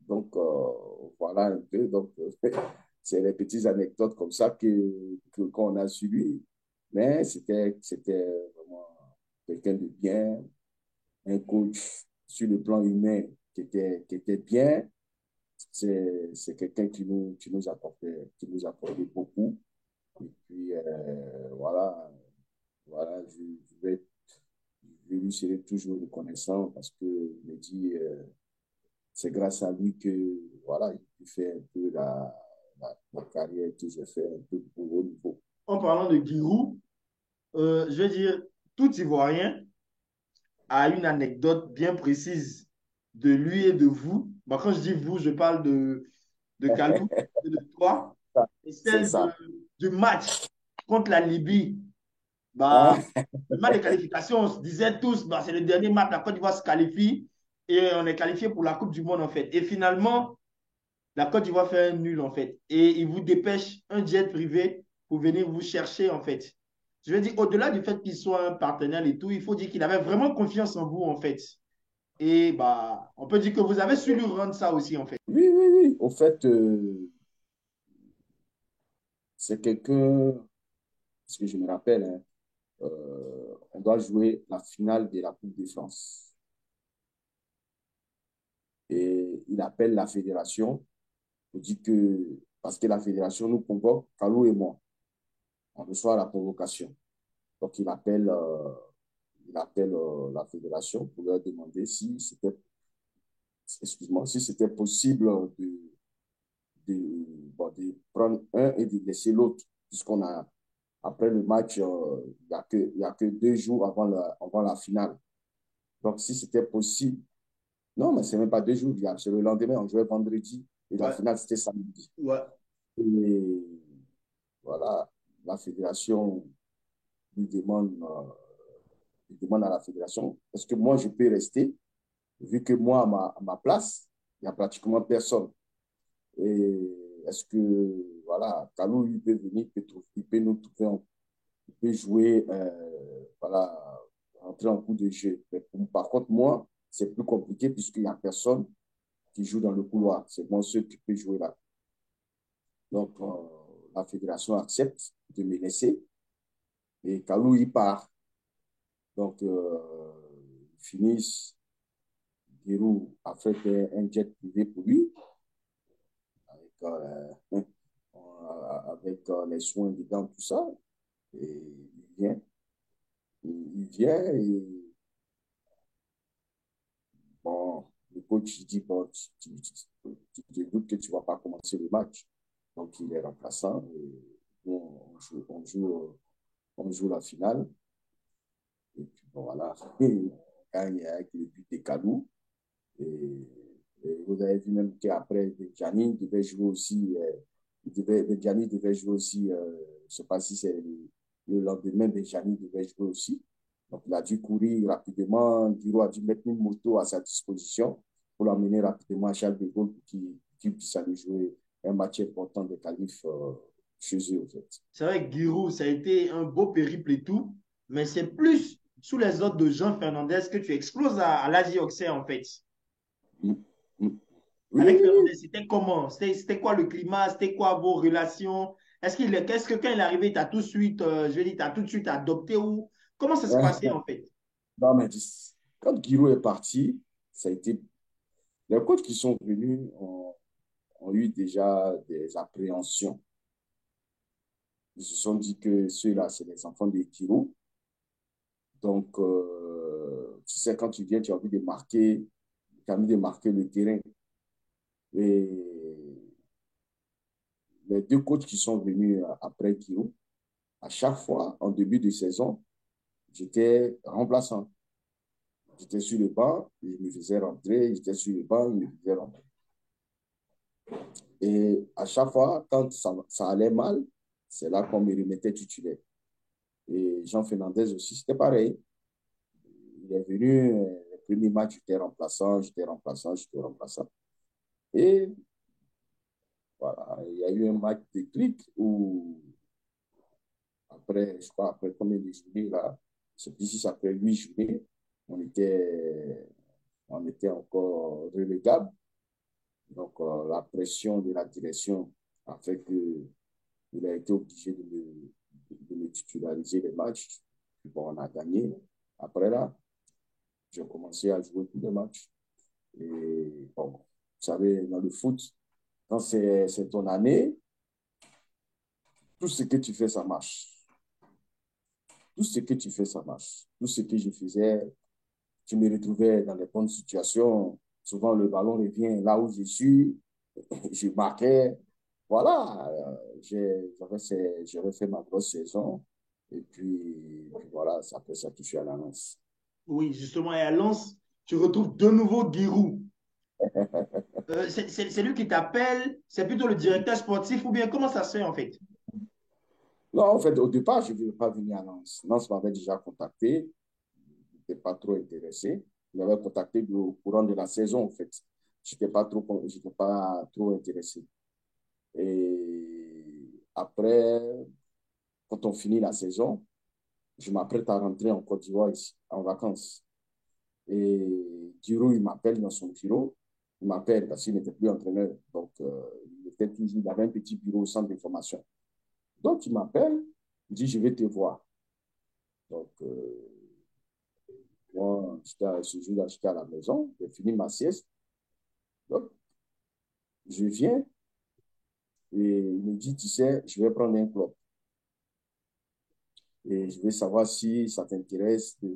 Donc, voilà un peu. Donc, c'est les petites anecdotes comme ça qu'on a suivies. Mais c'était vraiment quelqu'un de bien, un coach sur le plan humain qui était bien. C'est quelqu'un qui nous apportait beaucoup. Et puis, voilà, je lui serai toujours reconnaissant parce que je me dis, c'est grâce à lui que, voilà, il fait un peu la carrière que j'ai fait un peu pour haut niveau. En parlant de Giroud, je veux dire, tout Ivoirien a une anecdote bien précise de lui et de vous. Bah, quand je dis vous, je parle de Kalou et de toi. Et C'est celle ça. du match contre la Libye. Bah, Hein? le match de qualification, on se disait tous, bah, c'est le dernier match, la Côte d'Ivoire se qualifie et on est qualifié pour la Coupe du Monde en fait. Et finalement, la Côte d'Ivoire fait un nul en fait. Et il vous dépêche un jet privé pour venir vous chercher en fait. Je veux dire, au-delà du fait qu'il soit un partenaire et tout, il faut dire qu'il avait vraiment confiance en vous en fait. Et bah, on peut dire que vous avez su lui rendre ça aussi en fait. Oui, oui, oui. Au fait, c'est quelqu'un, ce que je me rappelle, hein, on doit jouer la finale de la Coupe de France. Et il appelle la fédération pour dire que, parce que la fédération nous convoque, Kalou et moi, on reçoit la convocation. Donc, il appelle la fédération pour leur demander si c'était possible de prendre un et de laisser l'autre, puisqu'on a, après le match, il y a que 2 jours avant la finale. Donc, si c'était possible, non, mais c'est même pas 2 jours, c'est le lendemain, on jouait vendredi et la Ouais, finale, c'était samedi. ouais. Et voilà, la fédération lui demande, lui demande à la fédération, est-ce que moi, je peux rester? vu que moi, à ma place, il n'y a pratiquement personne. Et est-ce que, voilà, Kalou, il peut venir, il peut nous trouver, il peut jouer, voilà, entrer en coup de jeu. Par contre, moi, c'est plus compliqué puisqu'il n'y a personne qui joue dans le couloir. C'est moi seul qui peut jouer là. Donc, la fédération accepte de me laisser et Kalou, il part. Donc, ils finissent. Giroud a fait un jet privé pour lui avec, avec les soins dedans, tout ça. Et vient, il vient et bon, le coach dit, bon, tu te doutes que tu ne vas pas commencer le match. Donc, il est remplaçant et bon, on joue la finale. Et puis, bon, voilà, on gagne avec le but de Kalou. Et, et vous avez vu même qu'après, Gianni devait jouer aussi, Gianni devait jouer aussi, je ne sais pas si c'est le lendemain, Gianni devait jouer aussi. Donc, il a dû courir rapidement. Giroud a dû mettre une moto à sa disposition pour l'amener rapidement à Charles de Gaulle pour qu'il puisse aller jouer un match important de qualif chez eux, en fait. C'est vrai que Giroud, ça a été un beau périple et tout, mais c'est plus sous les ordres de Jean Fernandez que tu exploses à l'Asie Auxerre, en fait. Mm, mm. Avec Oui, Fernandez, c'était comment? C'était quoi le climat? C'était quoi vos relations? Qu'est-ce que quand il est arrivé, tu as tout de suite, je vais dire, tu as tout de suite adopté ou comment ça se passait en fait? non, mais quand Giroud est parti, ça a été. Les coachs qui sont venus ont eu déjà des appréhensions. Ils se sont dit que ceux-là, c'est les enfants des Giroud. Donc, tu sais, quand tu viens, tu as envie de marquer, tu as envie de marquer le terrain. Et les deux coachs qui sont venus après Giroud, à chaque fois, en début de saison, j'étais remplaçant. J'étais sur le banc, je me faisais rentrer, j'étais sur le banc, je me faisais rentrer. Et à chaque fois, quand ça allait mal, c'est là qu'on me remettait titulaire. Et Jean Fernandez aussi, c'était pareil. Il est venu, le premier match, j'étais remplaçant, j'étais remplaçant, j'étais remplaçant. Et voilà, il y a eu un match de clic où, après, je crois, après combien de journées, là, c'est plus si après 8 journées, on était, on était encore relégable. Donc, la pression de la direction a fait qu'il a été obligé de me titulariser les matchs. Puis bon, on a gagné. Après là, j'ai commencé à jouer tous les matchs. Et bon, vous savez, dans le foot, quand c'est ton année, tout ce que tu fais, ça marche. Tout ce que tu fais, ça marche. Tout ce que je faisais, je me retrouvais dans les bonnes situations. Souvent, le ballon revient là où je suis. Je marquais. Voilà, j'avais fait ma grosse saison. Et puis voilà, ça peut ça toucher à la lance. Oui, justement, et à Lens, tu retrouves de nouveau Giroud. C'est lui qui t'appelle, c'est plutôt le directeur sportif ou bien comment ça se fait en fait? Non, en fait, au départ, je ne voulais pas venir à Lens. Lens m'avait déjà contacté. Je n'étais pas trop intéressé. Il m'avait contacté au courant de la saison, en fait. J'étais pas trop intéressé. Et après, quand on finit la saison, je m'apprête à rentrer en Côte d'Ivoire ici, en vacances. Et Giroud, il m'appelle dans son bureau. Il m'appelle parce qu'il n'était plus entraîneur. Donc, il avait un petit bureau au centre d'information. Donc, il m'appelle, il dit, je vais te voir. Donc, moi, ce jour-là, j'étais à la maison, j'ai fini ma sieste. Donc, je viens et il me dit, tu sais, je vais prendre un club et je vais savoir si ça t'intéresse de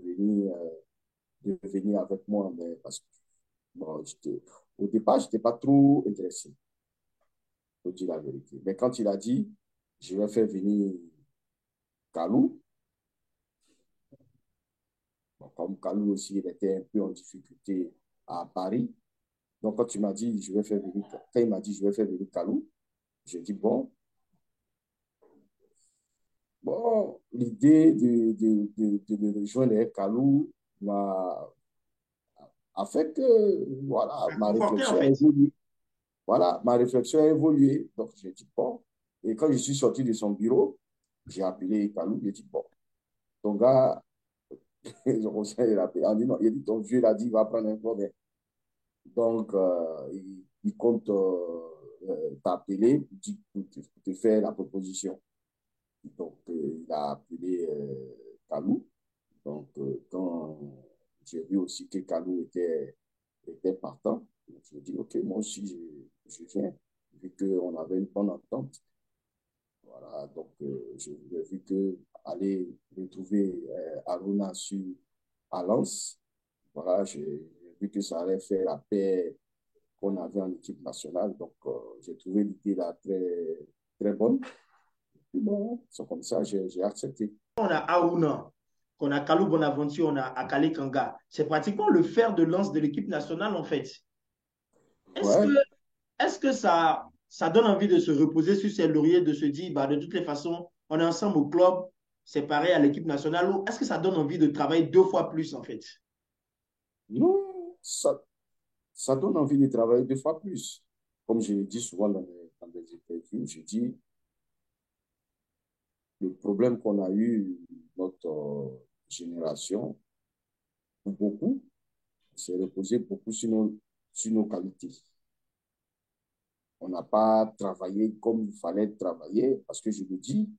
venir avec moi. Mais parce que, bon, au départ, je n'étais pas trop intéressé, pour dire la vérité. Mais quand il a dit, je vais faire venir Kalou, bon, comme Kalou aussi, il était un peu en difficulté à Paris. Donc, quand tu m'as dit, je vais faire venir, quand il m'a dit, je vais faire venir Kalou, j'ai dit, bon, bon, l'idée de rejoindre Kalou a fait que, voilà, Ça a ma conforté en réflexion a fait. évolué. Voilà, ma réflexion a évolué. Donc, j'ai dit, bon. Et quand je suis sorti de son bureau, j'ai appelé Kalou, j'ai dit, bon, ton gars, je conseille l'appeler. On dit, non, il a dit, ton vieux, il a dit, il va prendre un club. Donc, il compte t'appeler pour te faire la proposition. Donc, il a appelé Kalou. Donc, quand j'ai vu aussi que Kalou était partant, je me dis, OK, moi aussi, je viens, vu qu'on avait une bonne entente. Voilà, donc j'ai vu que aller retrouver Aruna sur à Lens, voilà, j'ai vu que ça allait faire la paix qu'on avait en équipe nationale. Donc, j'ai trouvé l'idée là très, très bonne. Et bon, c'est comme ça, j'ai accepté. On a Aruna, on a Kalou Bonaventure, on a Akale Kanga. C'est pratiquement le fer de lance de l'équipe nationale en fait. Est-ce que, Ouais, est-ce que ça donne envie de se reposer sur ses lauriers, de se dire, bah, de toutes les façons, on est ensemble au club, c'est pareil à l'équipe nationale, ou est-ce que ça donne envie de travailler deux fois plus en fait? non, ça donne envie de travailler deux fois plus. Comme je le dis souvent dans des interviews, je dis, le problème qu'on a eu, notre génération, pour beaucoup, c'est reposé beaucoup sur nos qualités. On n'a pas travaillé comme il fallait travailler, parce que je me dis,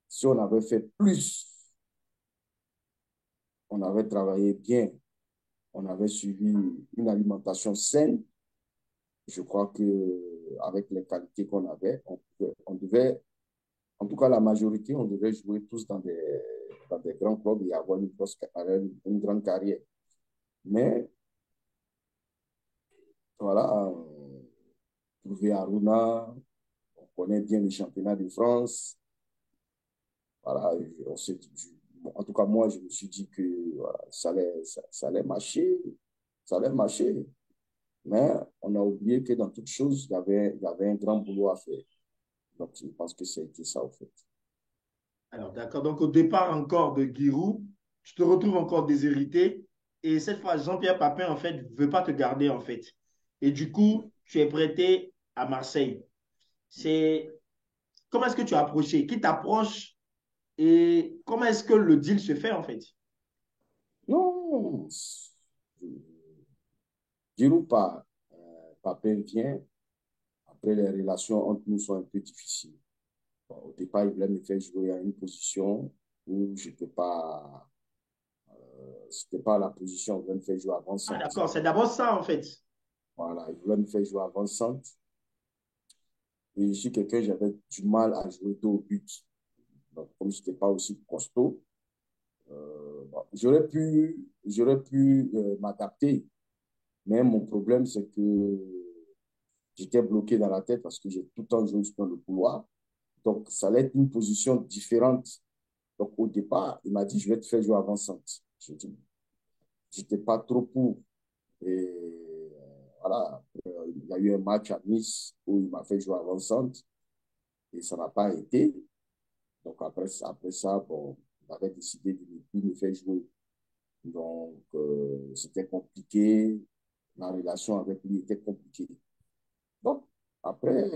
si on avait fait plus, on avait travaillé bien, on avait suivi une alimentation saine, je crois que avec les qualités qu'on avait, on devait, en tout cas la majorité, on devait jouer tous dans des grands clubs et avoir une grande carrière. Mais voilà, trouver Aruna, on connaît bien les championnats de France. Voilà, on s'est dit, bon, en tout cas, moi, je me suis dit que voilà, ça allait marcher, ça allait marcher. Mais on a oublié que dans toute chose, il y avait un grand boulot à faire. Donc, je pense que c'était ça, au fait. Alors, d'accord. Donc, au départ encore de Giroud, tu te retrouves encore déshérité. Et cette fois, Jean-Pierre Papin, en fait, ne veut pas te garder, en fait. Et du coup, tu es prêté à Marseille. C'est Comment est-ce que tu as approché? Qui t'approche et comment est-ce que le deal se fait, en fait? Non, Giroud pas, Papin vient. Après, les relations entre nous sont un peu difficiles. Bon, au départ, il voulait me faire jouer à une position où je n'étais pas, c'était pas la position, il voulait me faire jouer Ah, avant-centre. d'accord. C'est d'abord ça, en fait. Voilà, il voulait me faire jouer avant-centre. Et je suis quelqu'un, j'avais du mal à jouer dos au but. Donc, comme je n'étais pas aussi costaud, bon, j'aurais pu m'adapter. Mais mon problème, c'est que j'étais bloqué dans la tête parce que j'ai tout le temps joué dans le couloir. Donc, ça allait être une position différente. Donc, au départ, il m'a dit, je vais te faire jouer avant-centre. Je dis, j'étais pas trop pour. Et voilà, il y a eu un match à Nice où il m'a fait jouer avant-centre et ça n'a pas été. Donc, après ça, bon, on avait décidé de ne plus me faire jouer. Donc, c'était compliqué. La relation avec lui était compliquée. Donc, après,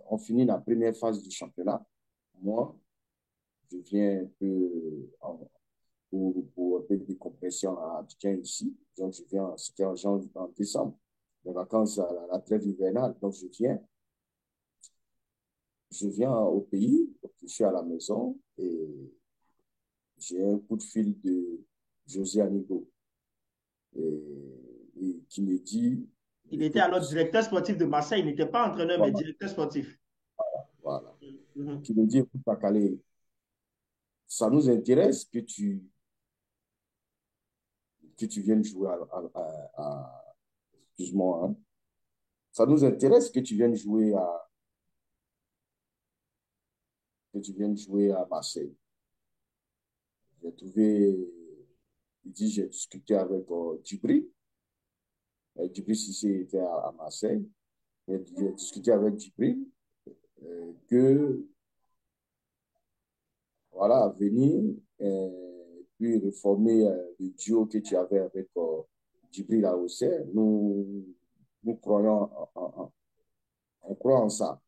on finit la première phase du championnat. Moi, je viens un peu pour un peu de décompression à Abidjan ici. Donc, je viens, c'était en décembre, les vacances à la trêve hivernale. Donc, je viens au pays, donc je suis à la maison et j'ai un coup de fil de José Anigo qui me dit, Il était écoute, alors directeur sportif de Marseille. Il n'était pas entraîneur, mais voilà, directeur sportif. voilà, Mhm. qui me dit, écoute, Calais, ça nous intéresse que tu viennes jouer excuse-moi, hein, ça nous intéresse que tu viennes jouer à Marseille. J'ai trouvé, il dit, j'ai discuté avec Djibril. Djibril Cissé était à Marseille. J'ai discuté avec Djibril que, voilà, venir puis reformer le duo que tu avais avec Djibril a aussi, nous croyons on croit en ça.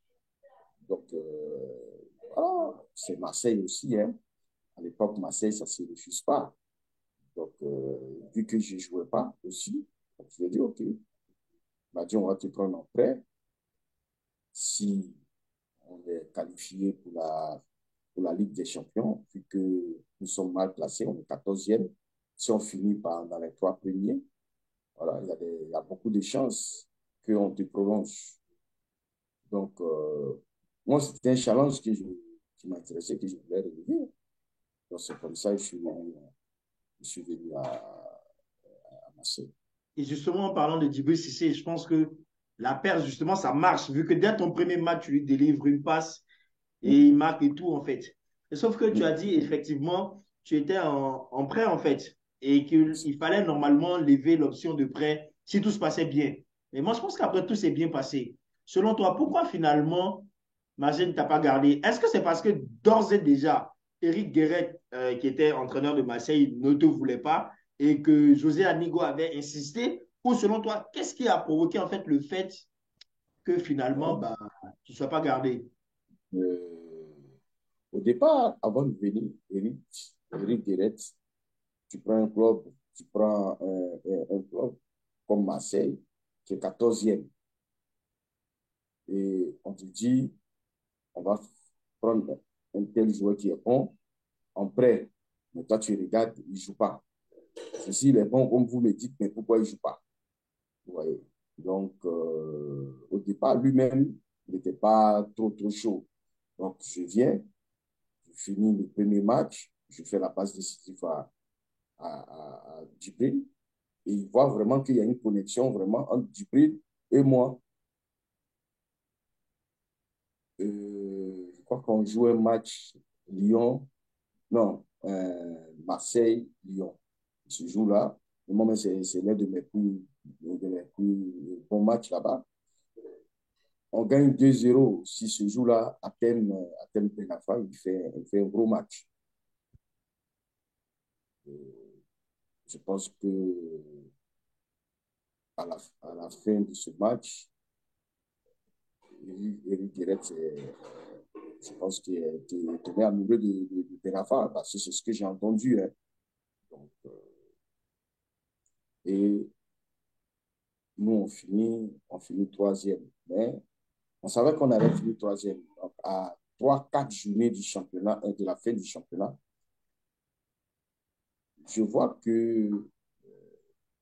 Donc, voilà, c'est Marseille aussi. Hein. À l'époque, Marseille, ça ne se refuse pas. Donc, vu que je ne jouais pas aussi, je lui ai dit, OK, il m'a dit, on va te prendre en prêt. Si on est qualifié pour la Ligue des Champions, vu que nous sommes mal placés, on est 14e. Si on finit dans les 3 premiers, voilà, il y a beaucoup de chances qu'on te prolonge. Donc, moi, c'était un challenge qui m'intéressait, que je voulais relever. Donc, c'est comme ça que je suis venu à Marseille. Et justement, en parlant de Djibril Cissé, je pense que la paire, justement, ça marche, vu que dès ton premier match, tu lui délivres une passe et il marque et tout, en fait. Et sauf que tu as dit, effectivement, tu étais en prêt, en fait, et qu'il fallait normalement lever l'option de prêt si tout se passait bien. Mais moi, je pense qu'après tout s'est bien passé. Selon toi, pourquoi finalement, Marseille ne t'a pas gardé? Est-ce que c'est parce que d'ores et déjà, Eric Guéret, qui était entraîneur de Marseille, ne te voulait pas et que José Anigo avait insisté? Ou selon toi, qu'est-ce qui a provoqué en fait le fait que finalement, Bon, bah, tu ne sois pas gardé? euh, au départ, avant de venir, Eric Guéret, tu prends un club comme Marseille, qui est 14e, et on te dit, on va prendre un tel joueur qui est bon en prêt. Mais toi, tu regardes, il ne joue pas. Ceci, il est bon, comme vous me dites, mais pourquoi il ne joue pas? Vous voyez. Donc, au départ, lui-même, il n'était pas trop chaud. Donc, je viens, je finis le premier match, je fais la passe décisive à Djibril, et il voit vraiment qu'il y a une connexion vraiment entre Djibril et moi. Je crois qu'on joue un match Lyon, non, Marseille-Lyon. Ce jour-là, moi, c'est l'un de mes plus bons matchs là-bas. On gagne 2-0. Si ce jour-là, à thème Benafa, il fait un gros match. Je pense que à la fin de ce match, Eric Guéret, je pense qu'il est tombé amoureux de Benafa, parce que c'est ce que j'ai entendu. Hein. Donc, et nous, on finit troisième. Mais on savait qu'on allait finir troisième. Donc, à 3, 4 journées du championnat, de la fin du championnat, je vois que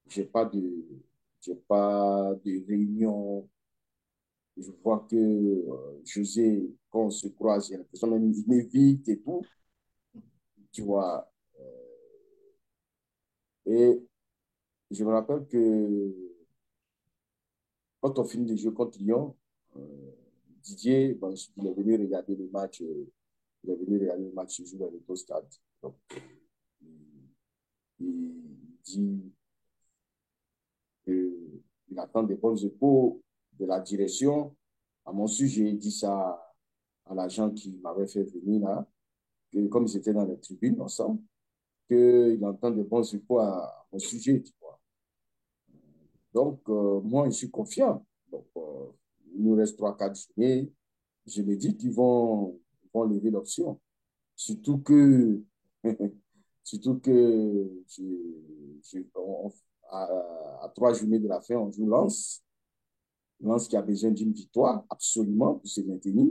j'ai pas de, j'ai pas de réunion. Je vois que José, quand on se croise, il y a l'impression même il m'évite et tout, tu vois. Et je me rappelle que quand on finit le jeu contre Lyon, euh, Didier, bon, il est venu regarder le match, il est venu regarder le match ce jour avec au stade. Donc, il dit qu'il attend des bonnes échos de la direction. À mon sujet, il dit ça à l'agent qui m'avait fait venir là, que comme ils étaient dans les tribunes ensemble, qu'il entend de bons échos à mon sujet, tu vois. Donc, moi, je suis confiant. Donc, il nous reste 3, 4 journées. Je me dis vont lever l'option. Surtout que, surtout que à 3 journées de la fin, on joue Lens. Lens qui a besoin d'une victoire absolument pour se maintenir.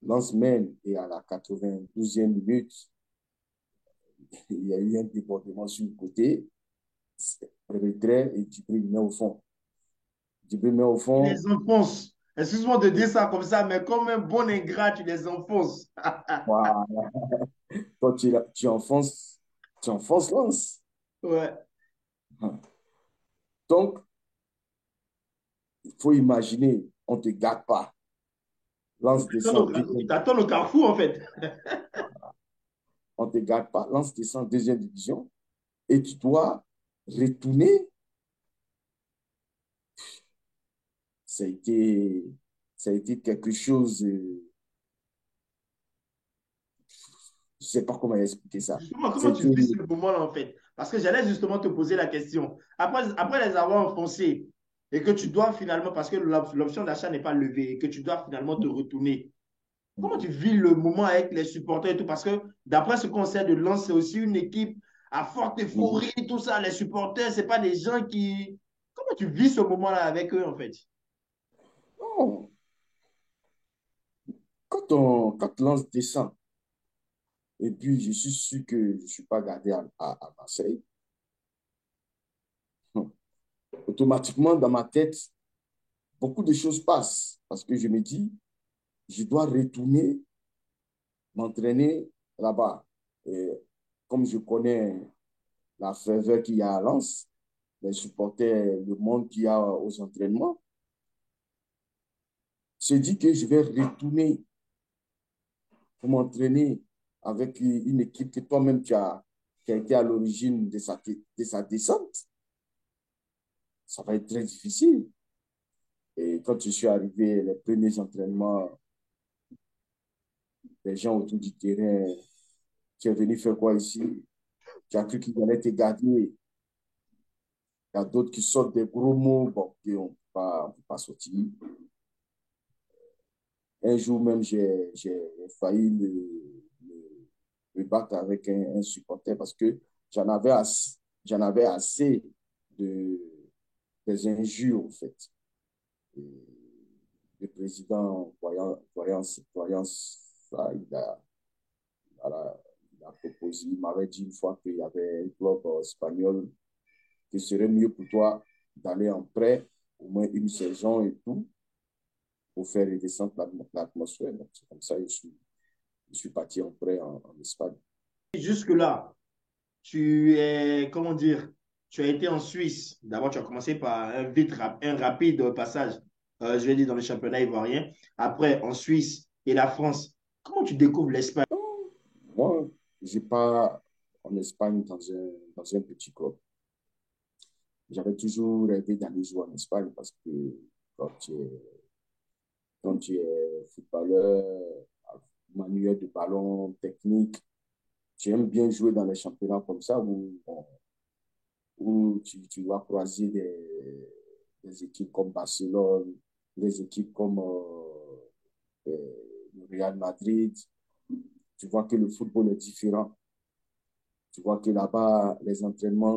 Lens mène et à la 92e minute, il y a eu un débordement sur le côté, retrait et Djibril met au fond. Djibril met au Tu fond. les enfonces. Excuse-moi de dire ça comme ça, mais comme un bon ingrat, tu les enfonces. Voilà. Toi, tu enfonces Lens. Ouais. Donc, il faut imaginer, on ne te garde pas. Lens descend Il deuxième. t'attend au carrefour, en fait. On ne te garde pas. Lens descend deuxième division. Et tu dois retourner. Ça a été, ça a été quelque chose. sais pas comment expliquer ça. Justement, comment tu C'était, vis ce moment-là, en fait? Parce que j'allais justement te poser la question. Après les avoir enfoncés et que tu dois finalement, parce que l'option d'achat n'est pas levée et que tu dois finalement te retourner, comment tu vis le moment avec les supporters et tout? Parce que d'après ce qu'on sait de Lens, c'est aussi une équipe à forte euphorie, tout ça. Les supporters, c'est pas des gens qui... Comment tu vis ce moment-là avec eux, en fait? non, quand Lens descend, et puis je suis sûr que je ne suis pas gardé à Marseille, automatiquement dans ma tête, beaucoup de choses passent parce que je me dis, je dois retourner m'entraîner là-bas. Et comme je connais la ferveur qu'il y a à Lens, les supporters, le monde qu'il y a aux entraînements, je dis que je vais retourner pour m'entraîner avec une équipe que toi-même qui a été à l'origine de sa descente. Ça va être très difficile. Et quand je suis arrivé, les premiers entraînements, les gens autour du terrain, tu es venu faire quoi ici? Tu as cru qu'ils allaient te garder. Il y a d'autres qui sortent des gros mots, bon, qui on ne peut pas sortir. Un jour même, j'ai failli me battre avec un supporter parce que j'en avais assez, j'en avais assez de, des injures, en fait. Et le président, voyant ça, voilà, il a proposé, il m'avait dit une fois qu'il y avait un club espagnol qu'il serait mieux pour toi d'aller en prêt, au moins une saison et tout, pour faire redescendre l'atmosphère. Donc, c'est comme ça que je suis parti en prêt en Espagne. Jusque-là, tu es, comment dire, tu as été en Suisse. D'abord, tu as commencé par un rapide passage, je vais dire, dans le championnat ivoirien. Après, en Suisse et la France. Comment tu découvres l'Espagne? Moi, je n'ai pas en Espagne dans un petit club. J'avais toujours rêvé d'aller jouer en Espagne parce que quand tu es, quand tu es footballeur, manuel de ballon, technique, tu aimes bien jouer dans les championnats comme ça où tu vas croiser des équipes comme Barcelone, des équipes comme le Real Madrid. Tu vois que le football est différent. Tu vois que là-bas, les entraînements,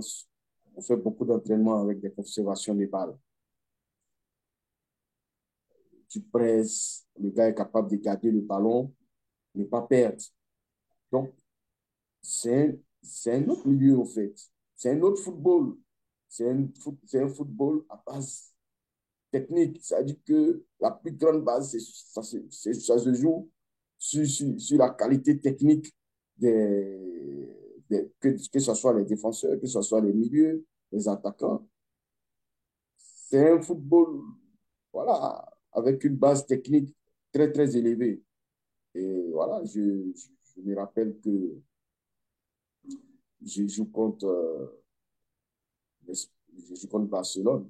on fait beaucoup d'entraînements avec des conservations de balles. Tu presses, le gars est capable de garder le ballon, ne pas perdre. Donc, c'est un autre milieu, en fait. C'est un autre football. C'est un football à base technique. C'est-à-dire que la plus grande base, ça se joue sur la qualité technique que ce soit les défenseurs, que ce soit les milieux, les attaquants. C'est un football, voilà, avec une base technique très, très élevée. Et voilà, je me rappelle que je joue contre, je joue contre Barcelone.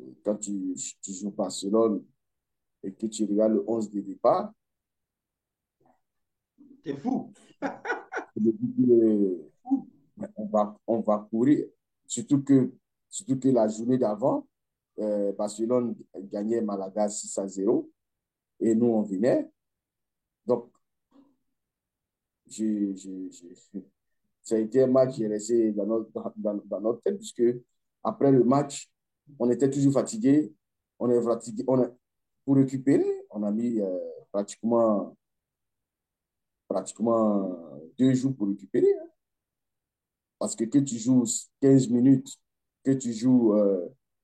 Et quand tu joues Barcelone et que tu regardes le 11 de départ, C'est fou. on va courir. Surtout que, surtout que la journée d'avant, Barcelone gagnait Malaga 6-0 et nous, on venait. Donc, j'ai, j'ai, j'ai- ça a été un match qui est resté dans notre tête, puisque après le match, on était toujours fatigué. On est fatigué. Pour récupérer, on a mis pratiquement 2 jours pour récupérer. Hein. Parce que tu joues 15 minutes, que tu joues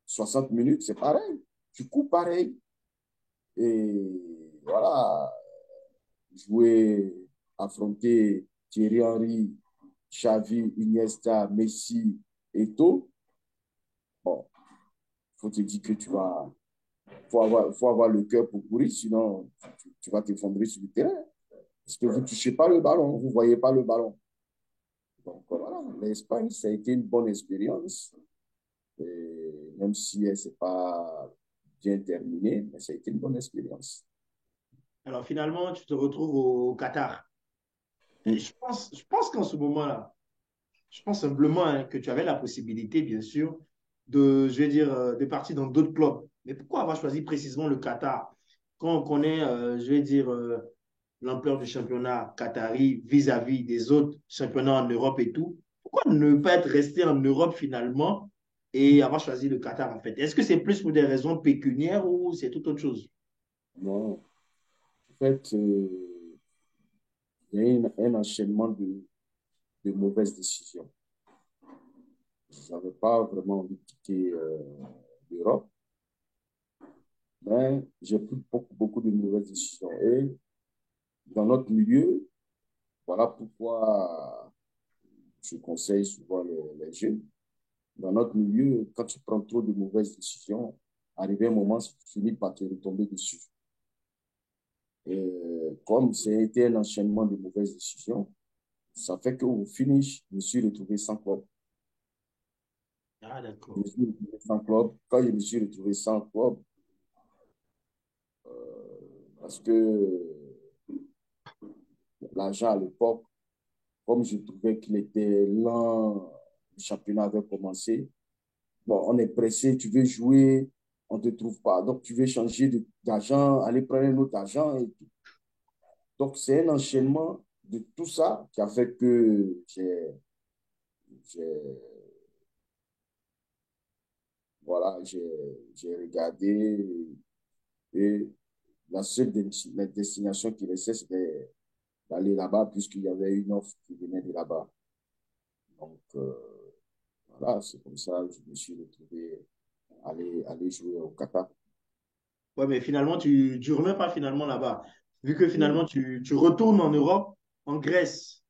60 minutes, c'est pareil. Tu cours pareil. Et voilà, jouer, affronter Thierry Henry, Xavi, Iniesta, Messi et tout, bon, faut te dire que faut avoir le cœur pour courir, sinon tu vas t'effondrer sur le terrain. Parce que vous ne touchez pas le ballon, vous ne voyez pas le ballon. Donc voilà, l'Espagne, ça a été une bonne expérience. Et même si elle ne s'est pas bien terminée, mais ça a été une bonne expérience. Alors finalement, tu te retrouves au Qatar. Mm. Je pense qu'en ce moment-là, je pense simplement hein, que tu avais la possibilité, bien sûr, de, je vais dire, de partir dans d'autres clubs. Mais pourquoi avoir choisi précisément le Qatar quand on connaît, je vais dire, l'ampleur du championnat qatari vis-à-vis des autres championnats en Europe et tout? Pourquoi ne pas être resté en Europe finalement et avoir choisi le Qatar en fait? Est-ce que c'est plus pour des raisons pécuniaires ou c'est tout autre chose? Non, en fait, il y a un enchaînement de mauvaises décisions. Je n'avais pas vraiment envie de quitter l'Europe, mais j'ai pris beaucoup de mauvaises décisions. Et dans notre milieu, voilà pourquoi je conseille souvent les jeunes. Dans notre milieu, quand tu prends trop de mauvaises décisions, arrivé un moment, tu finis par te retomber dessus. Et comme c'était un enchaînement de mauvaises décisions, ça fait qu'au finish, je me suis retrouvé sans club. Ah, Je me d'accord. suis retrouvé sans club. Quand je me suis retrouvé sans club, parce que l'argent à l'époque, comme je trouvais qu'il était lent, le championnat avait commencé. Bon, on est pressé, tu veux jouer, on ne te trouve pas. Donc, tu veux changer d'agent, aller prendre un autre agent. Donc, c'est un enchaînement de tout ça qui a fait que j'ai voilà, j'ai regardé et la seule destination qui restait, c'était d'aller là-bas puisqu'il y avait une offre qui venait de là-bas. Donc, voilà, c'est comme ça que je me suis retrouvé aller jouer au Qatar. Ouais, mais finalement, tu ne remets pas finalement là-bas. Vu que Mm, finalement, tu retournes en Europe, en Grèce.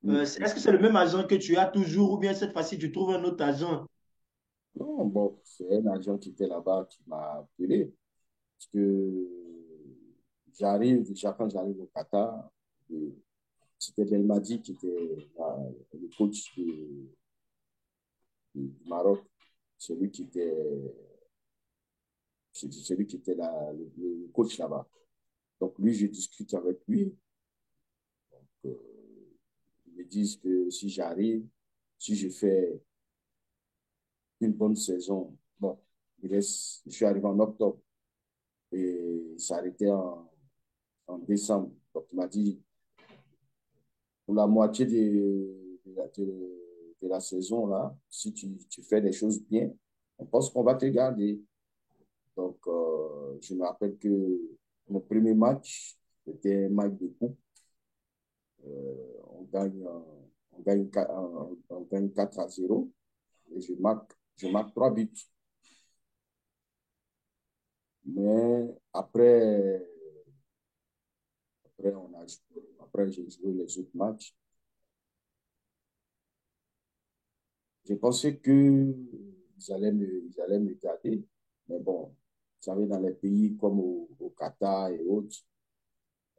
mm, Est-ce que c'est le même agent que tu as toujours ou bien cette fois-ci, tu trouves un autre agent? non, bon, c'est un agent qui était là-bas qui m'a appelé. Parce que j'arrive, déjà quand j'arrive au Qatar, c'était Belmadi qui était le coach du Maroc. Celui qui était, celui qui était le coach là-bas. Donc lui, je discute avec lui. Euh, Ils me disent que si j'arrive, si je fais une bonne saison, bon, je suis arrivé en octobre et ça arrêtait en décembre. Donc il m'a dit, pour la moitié de la saison, là, si tu fais des choses bien, on pense qu'on va te garder. Donc, je me rappelle que mon premier match, c'était un match de coupe. On gagne, on gagne 4-0 et je marque 3 buts. Mais après j'ai joué les autres matchs. J'ai pensé ils allaient me garder. Mais bon, vous savez, dans les pays comme au Qatar et autres,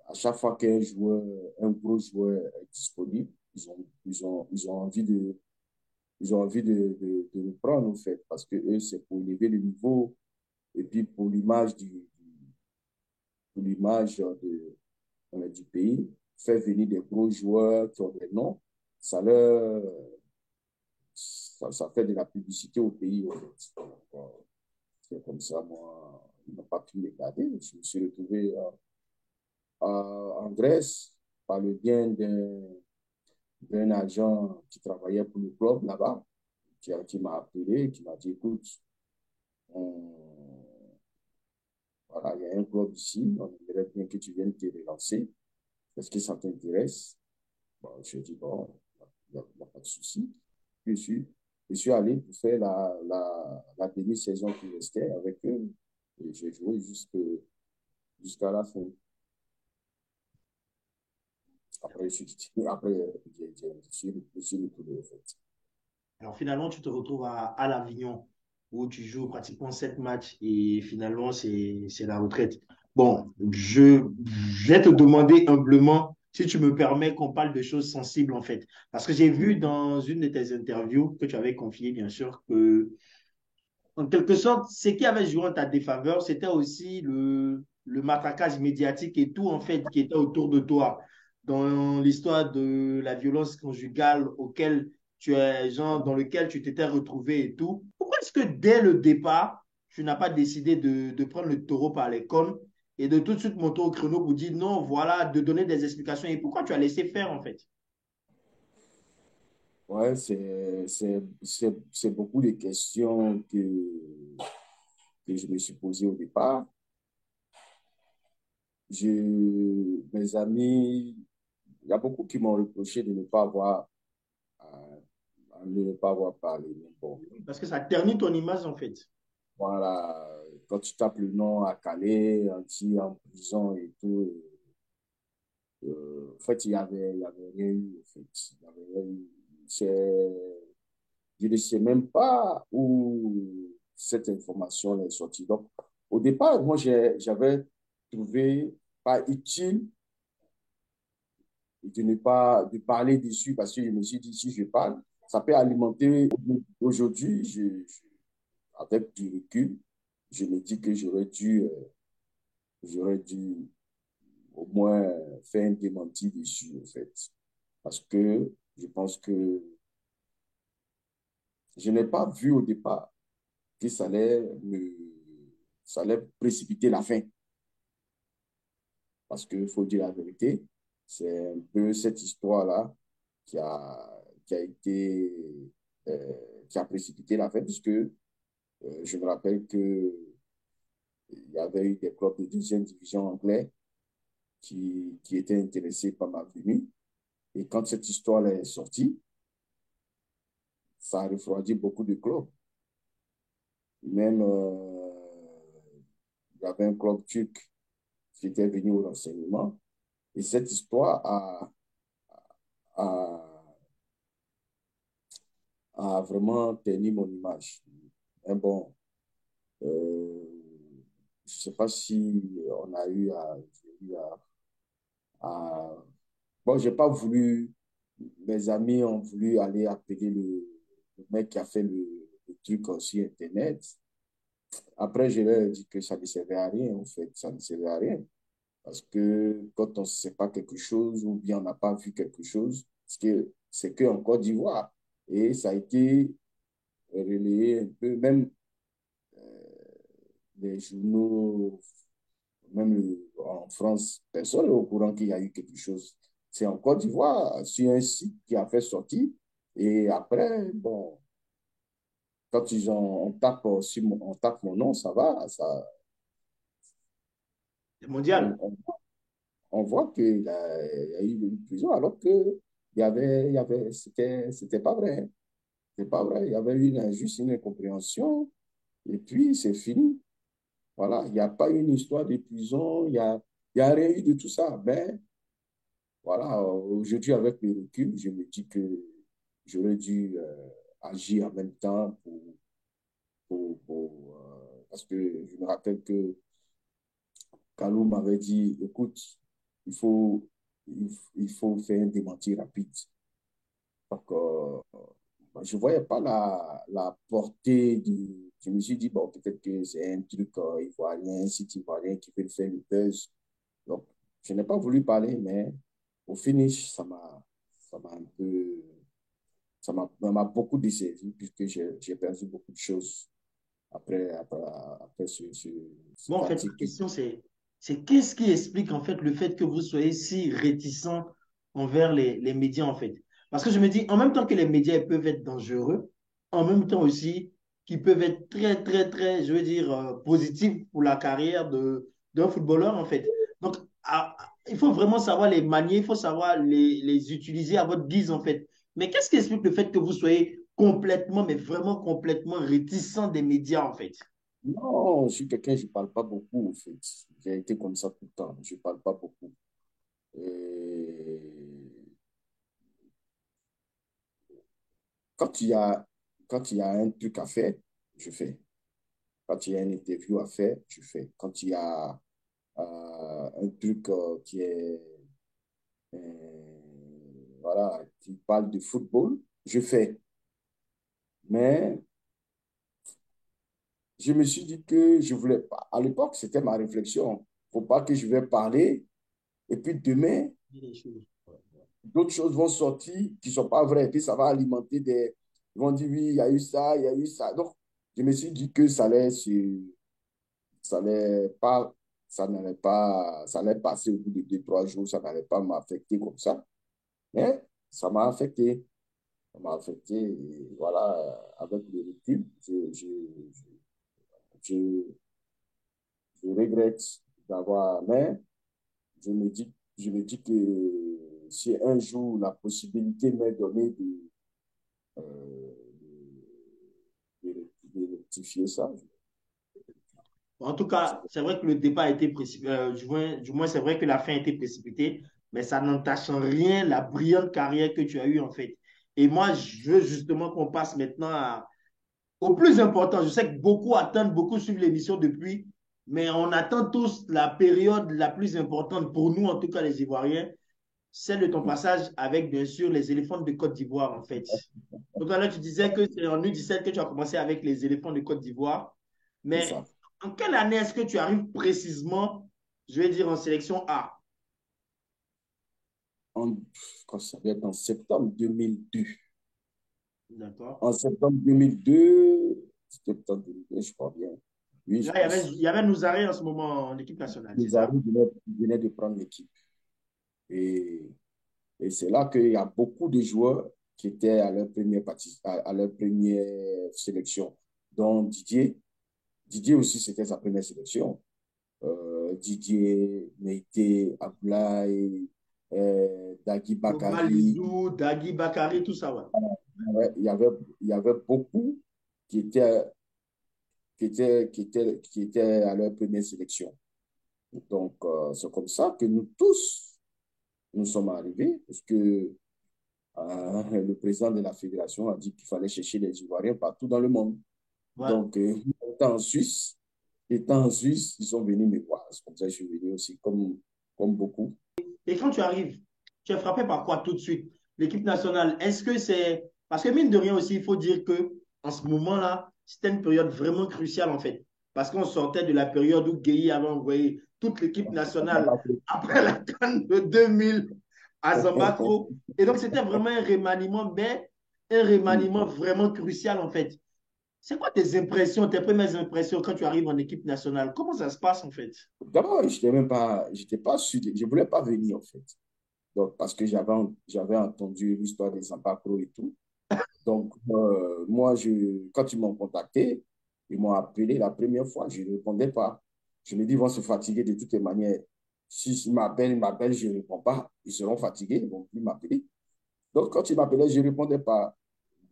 à chaque fois qu'un joueur, un gros joueur est disponible, ils ont envie de le prendre, en fait, parce que eux, c'est pour élever le niveau et puis pour l'image du pays, faire venir des gros joueurs qui ont des noms, ça leur, ça fait de la publicité au pays, en fait. Donc, c'est comme ça, moi, ils n'ont pas pu me garder. Je me suis retrouvé en Grèce par le bien d'un agent qui travaillait pour le club là-bas, qui m'a appelé, qui m'a dit, écoute, on- voilà, il y a un club ici, on aimerait bien que tu viennes te relancer. Est-ce que ça t'intéresse? Bon, je dis, bon, il n'y a pas de souci. Puis je suis allé pour faire la demi-saison qui restait avec eux. Et j'ai joué jusqu'à la fin. Après, après je suis retourné, en fait. Alors finalement, tu te retrouves à l'Avignon où tu joues pratiquement 7 matchs et finalement, c'est la retraite. Bon, je vais te demander humblement si tu me permets qu'on parle de choses sensibles en fait. Parce que j'ai vu dans une de tes interviews que tu avais confiée, bien sûr, que en quelque sorte, ce qui avait joué en ta défaveur, c'était aussi le matraquage médiatique et tout en fait qui était autour de toi. dans l'histoire de la violence conjugale auquel tu es, genre, dans lequel tu t'étais retrouvé et tout. Pourquoi est-ce que dès le départ, tu n'as pas décidé de prendre le taureau par les cornes et de tout de suite monter au créneau pour dire non, voilà, de donner des explications et pourquoi tu as laissé faire en fait? Ouais, c'est beaucoup de questions que je me suis posées au départ. Mes amis, il y a beaucoup qui m'ont reproché de ne pas avoir, de ne pas avoir parlé. Mais bon, Parce que ça ternit ton image en fait. voilà, quand tu tapes le nom à Calais, en prison et tout, en fait, il y avait rien eu, en fait. Il y avait rien eu. Je ne sais même pas où cette information est sortie. Donc, au départ, moi, j'avais trouvé pas utile de ne pas de parler dessus parce que je me suis dit, si je parle, ça peut alimenter. Aujourd'hui, avec du recul, je me dis que j'aurais dû au moins faire un démenti dessus, en fait. Parce que je pense que je n'ai pas vu au départ que ça allait précipiter la fin. Parce qu'il faut dire la vérité, c'est un peu cette histoire-là qui a été, qui a précipité la fin, puisque je me rappelle que il y avait eu des clubs de deuxième division anglais qui étaient intéressés par ma venue. Et quand cette histoire est sortie, ça a refroidi beaucoup de clubs. Même, il y avait un club turc qui était venu au renseignement. Et cette histoire a, a vraiment terni mon image. Mais bon, euh, je ne sais pas si on a eu à... Bon, j'ai pas voulu, mes amis ont voulu aller appeler le mec qui a fait le truc sur Internet. Après, je leur ai dit que ça ne servait à rien, en fait, ça ne servait à rien. Parce que quand on ne sait pas quelque chose ou bien on n'a pas vu quelque chose, c'est que en Côte d'Ivoire. Et ça a été relayé un peu, même les journaux, en France, personne n'est au courant qu'il y a eu quelque chose. C'est en Côte d'Ivoire, sur un site qui a fait sortir. Et après, bon, quand on tape mon nom, ça va, Mondial. on, on voit il y a eu une prison alors que c'était pas vrai. C'est pas vrai. Il y avait eu juste une incompréhension et puis c'est fini. Voilà. Il n'y a pas eu une histoire de prison. Il y a rien eu de tout ça. Mais voilà. Aujourd'hui, avec le recul, je me dis que j'aurais dû agir en même temps parce que je me rappelle que Kalou m'avait dit, écoute, il faut, il faut faire un démenti rapide. Donc, je ne voyais pas la portée du. Je me suis dit, bon, peut-être que c'est un truc ivoirien, un site ivoirien qui veut faire le buzz. Donc, je n'ai pas voulu parler, mais au finish, ça m'a un peu. Ça m'a beaucoup desservi puisque j'ai perdu beaucoup de choses après Bon, cet en fait, ma article. question, c'est qu'est-ce qui explique, en fait, le fait que vous soyez si réticent envers les médias, en fait? Parce que je me dis, en même temps que les médias ils peuvent être dangereux, en même temps aussi qu'ils peuvent être très, très, très, je veux dire, positifs pour la carrière d'un footballeur, en fait. Donc, il faut vraiment savoir les manier, il faut savoir les utiliser à votre guise, en fait. Mais qu'est-ce qui explique le fait que vous soyez complètement, mais vraiment complètement réticent des médias, en fait? Non, je suis quelqu'un, je ne parle pas beaucoup, en fait. J'ai été comme ça tout le temps. Je ne parle pas beaucoup. Et quand il y a, quand il y a un truc à faire, je fais. Quand il y a une interview à faire, je fais. Quand il y a un truc qui est, voilà, qui parle de football, je fais. Mais je me suis dit que je voulais pas. À l'époque, c'était ma réflexion. Faut pas que je vais parler et puis demain, d'autres choses vont sortir qui ne sont pas vraies. Et puis, ça va alimenter des... Ils vont dire, oui, il y a eu ça, il y a eu ça. Donc, je me suis dit que ça allait pas, ça allait passer au bout de 2, 3 jours, ça n'allait pas m'affecter comme ça. Mais ça m'a affecté. Ça m'a affecté. Et voilà, avec le recul, je, je regrette d'avoir. Mais je me dis que si un jour la possibilité m'est donnée euh, de rectifier ça, En tout cas, c'est vrai que le départ a été précipité, du moins c'est vrai que la fin a été précipitée, mais ça n'entache en rien la brillante carrière que tu as eue en fait. Et moi, je veux justement qu'on passe maintenant au plus important. Je sais que beaucoup attendent, beaucoup suivent l'émission depuis, mais on attend tous la période la plus importante pour nous, en tout cas les Ivoiriens, celle de ton passage avec, bien sûr, les éléphants de Côte d'Ivoire, en fait. Tout à l'heure, tu disais que c'est en U17 que tu as commencé avec les éléphants de Côte d'Ivoire. c'est Mais ça. en quelle année est-ce que tu arrives précisément, je vais dire, en sélection A? En, Quand ça va être en septembre 2002. D'accord. En septembre 2002, septembre 2002, je crois bien. Oui, je Là, pense. il y avait Nouzaré en ce moment en équipe nationale, c'est Les ça? Aris venaient de prendre l'équipe. Et, et c'est là qu'il y a beaucoup de joueurs qui étaient à leur première sélection, dont Didier. Didier aussi, c'était sa première sélection. Didier, Meïté, Ablaï, Dagui Bakari. Balizou, Dagui, Bakary, tout ça, ouais. Ouais, il y avait beaucoup qui étaient, qui étaient à leur première sélection. Donc, c'est comme ça que nous tous, nous sommes arrivés, parce que le président de la fédération a dit qu'il fallait chercher les Ivoiriens partout dans le monde. Ouais. Donc, étant en Suisse, étant en Suisse, ils sont venus me voir. C'est comme ça que je suis venu aussi, comme beaucoup. Et quand tu arrives, tu es frappé par quoi tout de suite? L'équipe nationale, est-ce que c'est... Parce que mine de rien aussi, il faut dire que en ce moment-là, c'était une période vraiment cruciale en fait. Parce qu'on sortait de la période où Gueye avait envoyé toute l'équipe nationale après la CAN de 2000 à Zambakro. Et donc, c'était vraiment un remaniement, mais un remaniement vraiment crucial en fait. C'est quoi tes impressions, tes premières impressions quand tu arrives en équipe nationale? Comment ça se passe en fait? D'abord, j'étais pas sûr, je voulais pas venir en fait. Donc, parce que j'avais entendu l'histoire des Zampacro et tout. Donc, moi, quand ils m'ont contacté, ils m'ont appelé la première fois, je ne répondais pas. Je me dis, ils vont se fatiguer de toutes les manières. S'ils m'appellent, je ne réponds pas. Ils seront fatigués, ils ne vont plus m'appeler. Donc, quand ils m'appelaient, je ne répondais pas.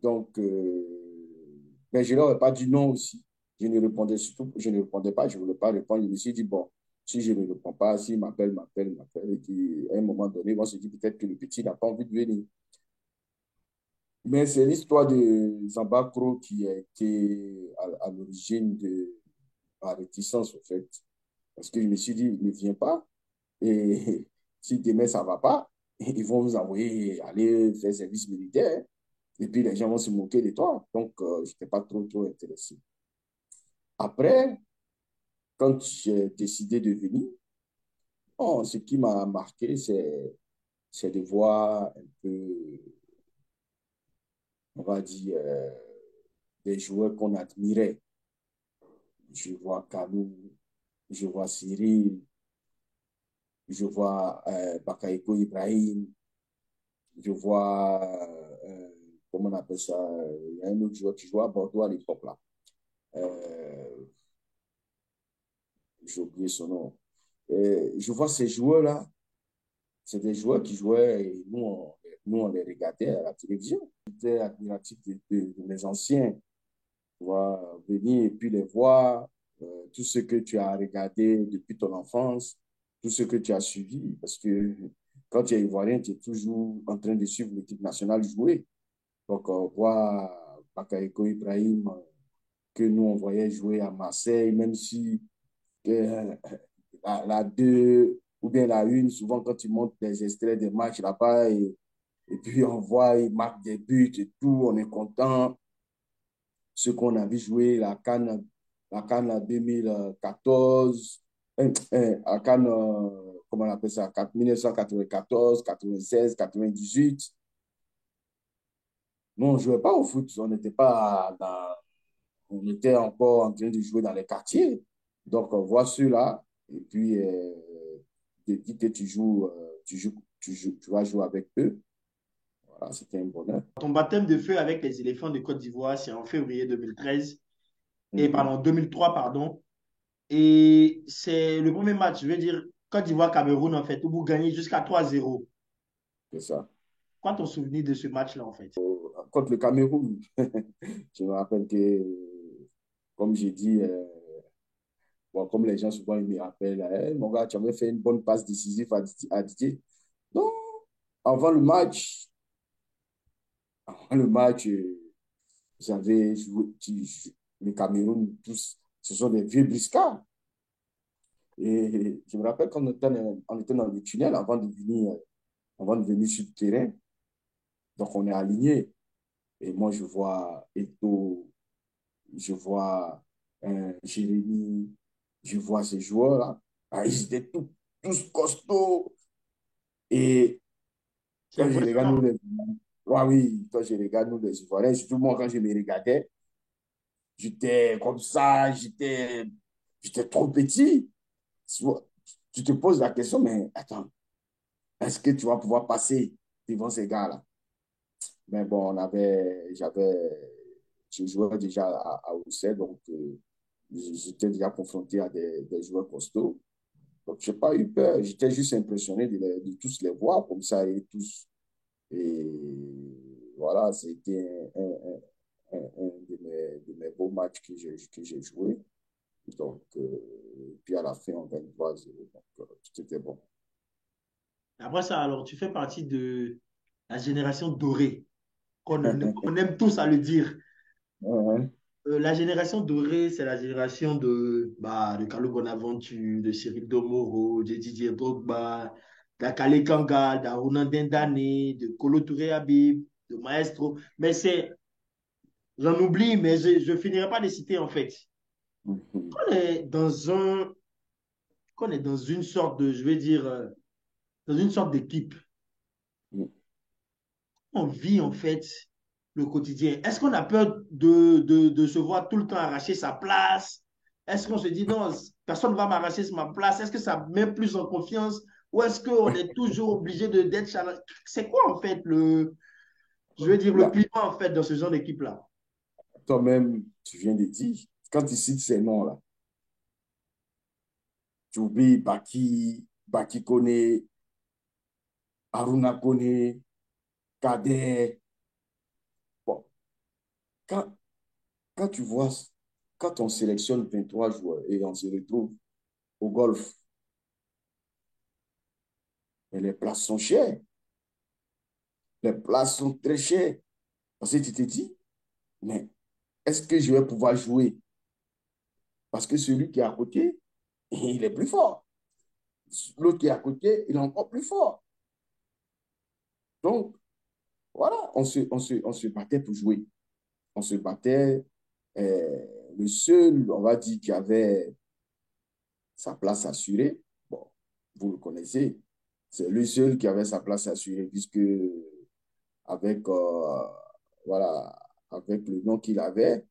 Donc, ben, je ne leur ai pas dit non aussi. Je ne répondais pas, je ne voulais pas répondre. Je me suis dit, bon, si je ne réponds pas, s'ils m'appellent. Et puis, à un moment donné, ils vont se dire peut-être que le petit n'a pas envie de venir. Mais c'est l'histoire de Zambakro qui a été à l'origine de ma réticence, en fait. Parce que je me suis dit, ne viens pas. Et si demain, ça ne va pas, ils vont nous envoyer aller faire service militaire. Et puis, les gens vont se moquer de toi. Donc, je n'étais pas trop intéressé. Après, quand j'ai décidé de venir, bon, ce qui m'a marqué, c'est de voir un peu, on va dire, des joueurs qu'on admirait. Je vois Kalou, je vois Cyril, je vois Bakayoko Ibrahim, je vois, comment on appelle ça, il y a un autre joueur qui jouait à Bordeaux à l'époque là. Euh, j'ai oublié son nom. Je vois ces joueurs-là, c'est des joueurs qui jouaient et nous, on les regardait à la télévision. J'étais admiratif de mes anciens, tu vois, venir et puis les voir, tout ce que tu as regardé depuis ton enfance, tout ce que tu as suivi, parce que quand tu es ivoirien, tu es toujours en train de suivre l'équipe nationale jouer. Donc, voir Bakayoko Ibrahim, que nous, on voyait jouer à Marseille, même si euh, la 2 ou bien la une, souvent quand tu montes des extraits des matchs là-bas, et puis on voit, il marque des buts et tout, on est content. Ce qu'on a vu jouer la CAN 2014, la CAN, comment on appelle ça, 1994, 96, 98. Nous, on ne jouait pas au foot. On était encore en train de jouer dans les quartiers. Donc, on voit ceux-là. Et puis, te dis que tu vas jouer avec eux. Voilà, c'était un bonheur. Ton baptême de feu avec les éléphants de Côte d'Ivoire, c'est en février 2013. Et Mhm. pardon, 2003, pardon. Et c'est le premier match, je veux dire, Côte d'Ivoire-Cameroun, en fait, où vous gagnez jusqu'à 3-0. C'est ça. Quoi ton souvenir de ce match-là, en fait? Contre le Cameroun, je me rappelle que, comme j'ai dit, bon, comme les gens souvent ils me rappellent, hey, mon gars, tu avais fait une bonne passe décisive à Didier. Non, avant le match, avant le match, j'avais joué, le Cameroun, tous, ce sont des vieux briscards. Et je me rappelle on était dans le tunnel avant de venir sur le terrain. Donc, on est aligné. Et moi, je vois Eto, je vois Jérémy, je vois ces joueurs-là. Ah, ils étaient tous costauds. Et C'est quand je regarde impressionnant. nous, ouais, oui, quand je regarde nous, les Ivoiriens, surtout moi, quand je me regardais, j'étais comme ça, j'étais trop petit. Tu te poses la question, mais attends, est-ce que tu vas pouvoir passer devant ces gars-là? Mais bon, je jouais déjà à Ousset, donc j'étais déjà confronté à des joueurs costauds. Donc, je n'ai pas eu peur, j'étais juste impressionné de tous les voir comme ça et tous. Et voilà, c'était un de mes beaux matchs que j'ai joué. Donc, puis à la fin, on gagne 3-0. Donc, tout était bon. Après ça, alors, tu fais partie de la génération dorée, on aime tous à le dire. Ouais, La génération dorée, c'est la génération de Carlo Bonaventure, de Cyril Domoro, de Didier Drogba, d'Akale Kanga, d'Aruna Dendane, de Kolo Touré Habib, de Maestro. Mais j'en oublie, mais je ne finirai pas de citer en fait. ouais. On est dans qu'on est dans une sorte de, je vais dire, dans une sorte d'équipe. On vit en fait le quotidien. Est-ce qu'on a peur de se voir tout le temps arracher sa place? Est-ce qu'on se dit non, personne ne va m'arracher ma place? Est-ce que ça met plus en confiance? Ou est-ce qu'on est toujours obligé d'être challenge? C'est quoi en fait je veux dire, le Là, climat en fait dans ce genre d'équipe-là? toi-même, tu viens de dire, quand tu cites ces noms-là, tu oublies Baki Kone, Aruna Kone, Kader. Bon, quand, quand tu vois, quand on sélectionne 23 joueurs et on se retrouve au golf, et les places sont chères, les places sont très chères. Parce que tu te dis, mais est-ce que je vais pouvoir jouer? Parce que celui qui est à côté, il est plus fort. L'autre qui est à côté, il est encore plus fort. Donc, voilà, on se battait pour jouer. On se battait. euh, le seul, on va dire, qui avait sa place assurée, bon, vous le connaissez, c'est le seul qui avait sa place assurée, puisque avec, voilà, avec le nom qu'il avait,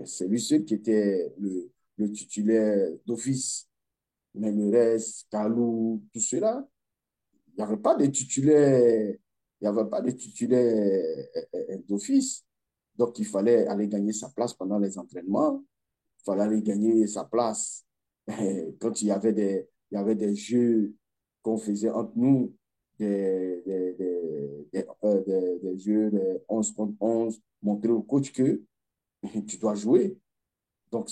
c'est lui seul qui était le titulaire d'office. Mais le reste, Kalou, tout cela, il n'y avait pas de titulaire, il n'y avait pas de titulaire d'office. Donc, il fallait aller gagner sa place pendant les entraînements. Il fallait aller gagner sa place quand il y avait des jeux qu'on faisait entre nous, des jeux de 11 contre 11, montrer au coach que tu dois jouer. Donc,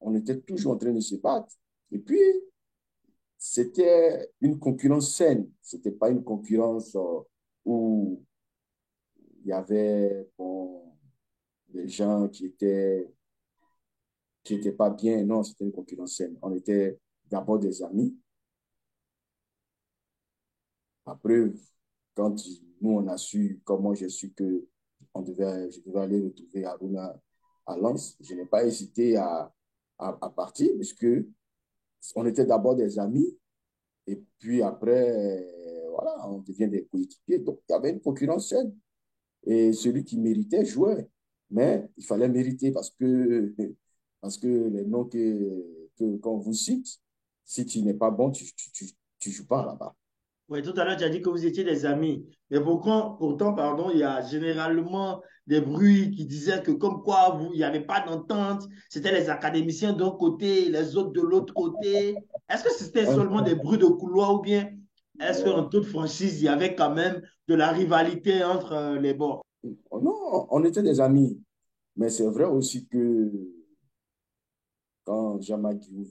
on était toujours en train de se battre. Et puis, c'était une concurrence saine. C'était pas une concurrence où il y avait bon, des gens qui étaient pas bien. Non, c'était une concurrence saine. On était d'abord des amis. Après, quand nous, on a su, comme moi, j'ai su que je devais aller retrouver Aruna à Lens, je n'ai pas hésité à partir, puisque On était d'abord des amis, et puis après, voilà, on devient des coéquipiers. Donc, il y avait une concurrence saine. Et celui qui méritait jouait. Mais il fallait mériter parce que les noms qu'on vous cite, si tu n'es pas bon, tu joues pas là-bas. Oui, tout à l'heure, tu as dit que vous étiez des amis. Mais pourtant, pardon, il y a généralement des bruits qui disaient que comme quoi il n'y avait pas d'entente, c'était les académiciens d'un côté, les autres de l'autre côté. Est-ce que c'était seulement des bruits de couloir ou bien est-ce qu'en toute franchise, il y avait quand même de la rivalité entre les bords? Non, on était des amis. Mais c'est vrai aussi que quand Jean-Marc Guillou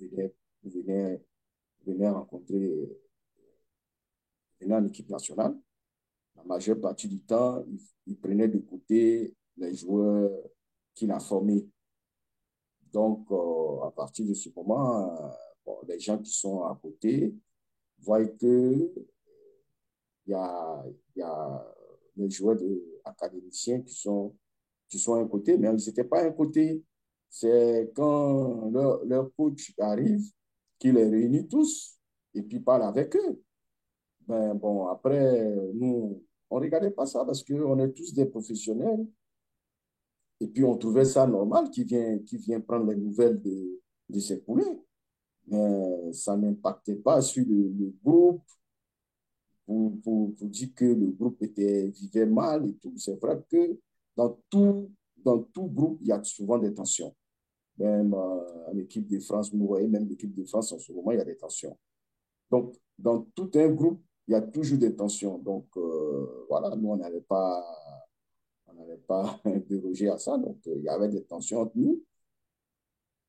venait, venait rencontrer, venait en équipe nationale, la majeure partie du temps, il prenait de côté les joueurs qu'il a formés. Donc, à partir de ce moment, bon, les gens qui sont à côté voient que il y a les joueurs académiciens qui sont à un côté, mais ils n'étaient pas à un côté. C'est quand leur coach arrive qu'il les réunit tous et puis parle avec eux. Ben bon, après, nous, on ne regardait pas ça parce qu'on est tous des professionnels. Et puis, on trouvait ça normal qu'il vient prendre les nouvelles de ses poulets. Mais ça n'impactait pas sur le groupe pour dire que le groupe vivait mal et tout. C'est vrai que dans tout groupe, il y a souvent des tensions. Même en équipe de France, vous voyez, même l'équipe de France, en ce moment, il y a des tensions. Donc, dans tout un groupe, il y a toujours des tensions. Donc, voilà, nous, on n'avait pas dérogé à ça. Donc, il y avait des tensions entre nous,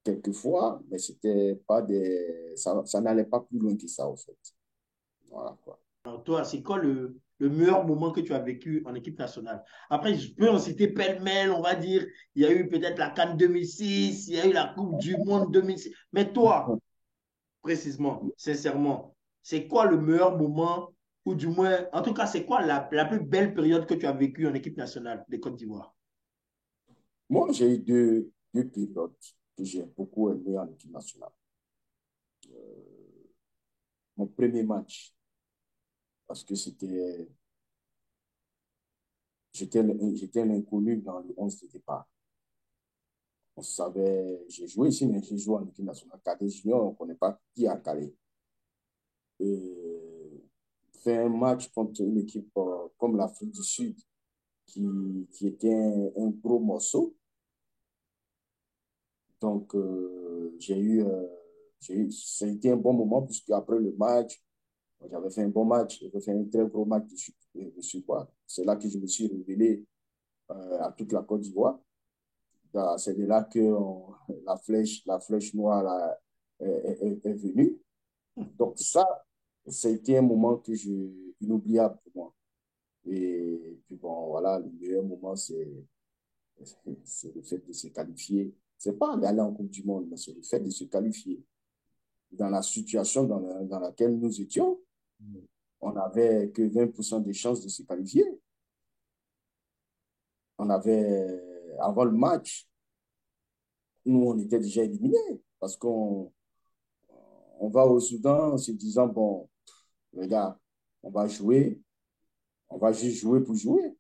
quelquefois, mais c'était pas ça n'allait pas plus loin que ça, en fait. Voilà, quoi. Alors toi, c'est quoi le meilleur moment que tu as vécu en équipe nationale? Après, je peux en citer pêle-mêle, on va dire. Il y a eu peut-être la CAN 2006, il y a eu la Coupe du Monde 2006. Mais toi, précisément, sincèrement, c'est quoi le meilleur moment, ou du moins, en tout cas, c'est quoi la plus belle période que tu as vécue en équipe nationale de Côte d'Ivoire? Moi, j'ai eu deux périodes que j'ai beaucoup aimé en équipe nationale. Mon premier match, parce que j'étais l'inconnu dans le 11 de départ. On savait, j'ai joué ici, mais j'ai joué en équipe nationale cadet junior, on ne connaît pas qui a calé. Et fait un match contre une équipe comme l'Afrique du Sud, qui était un gros morceau. Donc, ça a été un bon moment, puisque après le match, j'avais fait un bon match, j'avais fait un très gros match dessus, quoi. C'est là que je me suis révélé à toute la Côte d'Ivoire. C'est de là que la flèche noire là, est venue. Donc ça a été un moment inoubliable pour moi. Et puis bon, voilà, le meilleur moment, c'est le fait de se qualifier. C'est pas d'aller en Coupe du Monde, mais c'est le fait de se qualifier. Dans la situation dans laquelle nous étions, on n'avait que 20% de chances de se qualifier. Avant le match, nous, on était déjà éliminés parce on va au Soudan en se disant, bon, les gars, on va jouer, on va juste jouer pour jouer.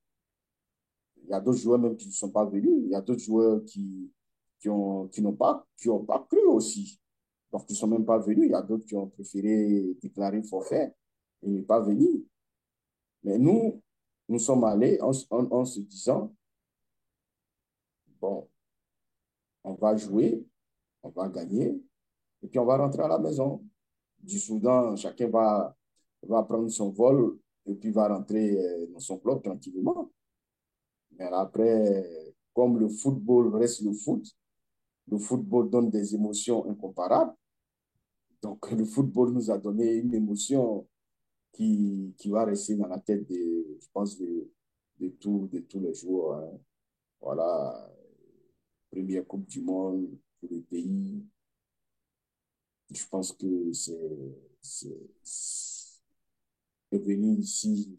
Il y a d'autres joueurs même qui ne sont pas venus. Il y a d'autres joueurs qui n'ont pas cru aussi. Donc, ils ne sont même pas venus. Il y a d'autres qui ont préféré déclarer forfait et ne pas venir. Mais nous sommes allés en se disant, bon, on va jouer, on va gagner, et puis on va rentrer à la maison. Du Soudan, chacun va prendre son vol et puis va rentrer dans son club tranquillement. Mais après, comme le football reste le football donne des émotions incomparables. Donc, le football nous a donné une émotion qui va rester dans la tête, je pense, de tous les joueurs. Hein. Voilà, première Coupe du Monde pour le pays. Je pense que c'est venu ici,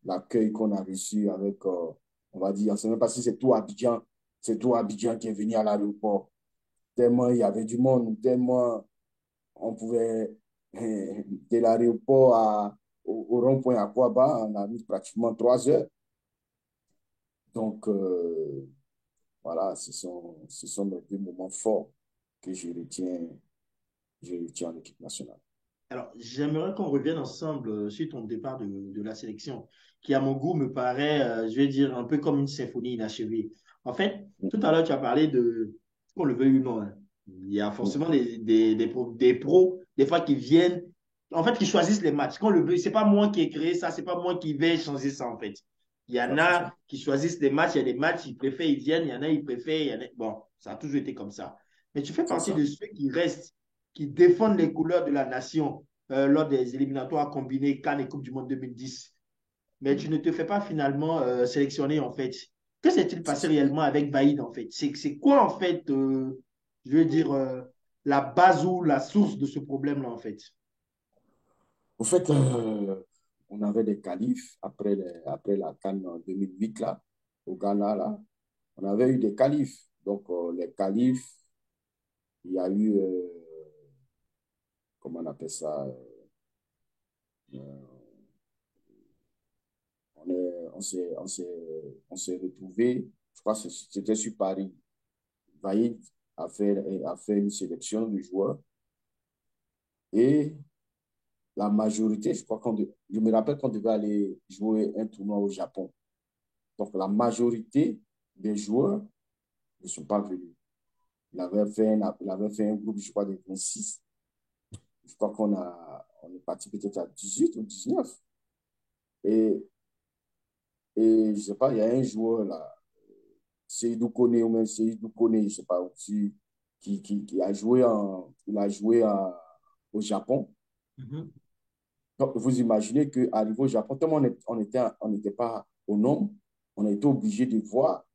l'accueil qu'on a reçu avec, on va dire, je ne sais même pas si c'est tout Abidjan qui est venu à l'aéroport. Tellement il y avait du monde, tellement On pouvait, de l'aéroport au rond-point à Kouaba, on a mis pratiquement 3 heures. Donc, voilà, ce sont mes deux moments forts que je retiens en équipe nationale. Alors, j'aimerais qu'on revienne ensemble sur ton départ de la sélection, qui à mon goût me paraît, je vais dire, un peu comme une symphonie inachevée. En fait, tout à l'heure, tu as parlé de, qu'on le veuille ou non, hein, il y a forcément des pros, des fois, qui viennent, en fait, qui choisissent les matchs. Qu'on le veuille, c'est pas moi qui ai créé ça, c'est pas moi qui vais changer ça, en fait. Il y en Ça, c'est ça. a qui choisissent des matchs, il y a des matchs, ils préfèrent, ils viennent, il y en a, ils préfèrent, il y en a... Bon, ça a toujours été comme ça. Mais tu fais C'est partie ça. de ceux qui restent, qui défendent les couleurs de la nation lors des éliminatoires combinés Cannes et Coupe du Monde 2010. Mais tu ne te fais pas finalement sélectionner en fait. Que s'est-il passé réellement avec Vaïd en fait? C'est quoi en fait, je veux dire, la base ou la source de ce problème-là en fait? Au fait, on avait des qualifs après la CAN en 2008, là, au Ghana, là. On avait eu des qualifs. Donc, les qualifs, il y a eu, comment on appelle ça, euh, on s'est retrouvés, je crois que c'était sur Paris. Vaïd a fait une sélection de joueurs et la majorité, je me rappelle qu'on devait aller jouer un tournoi au Japon. Donc, la majorité des joueurs ne sont pas venus. Il avait fait un groupe, je crois, de 26. Je crois on est parti peut-être à 18 ou 19. Et, et je ne sais pas, il y a un joueur là, Seydou Kone ou même Seydou Kone, je ne sais pas aussi, qui a joué au Japon. Mhm. Donc, vous imaginez qu'arrivé au Japon, tellement on n'était pas au nombre, on a été obligé de voir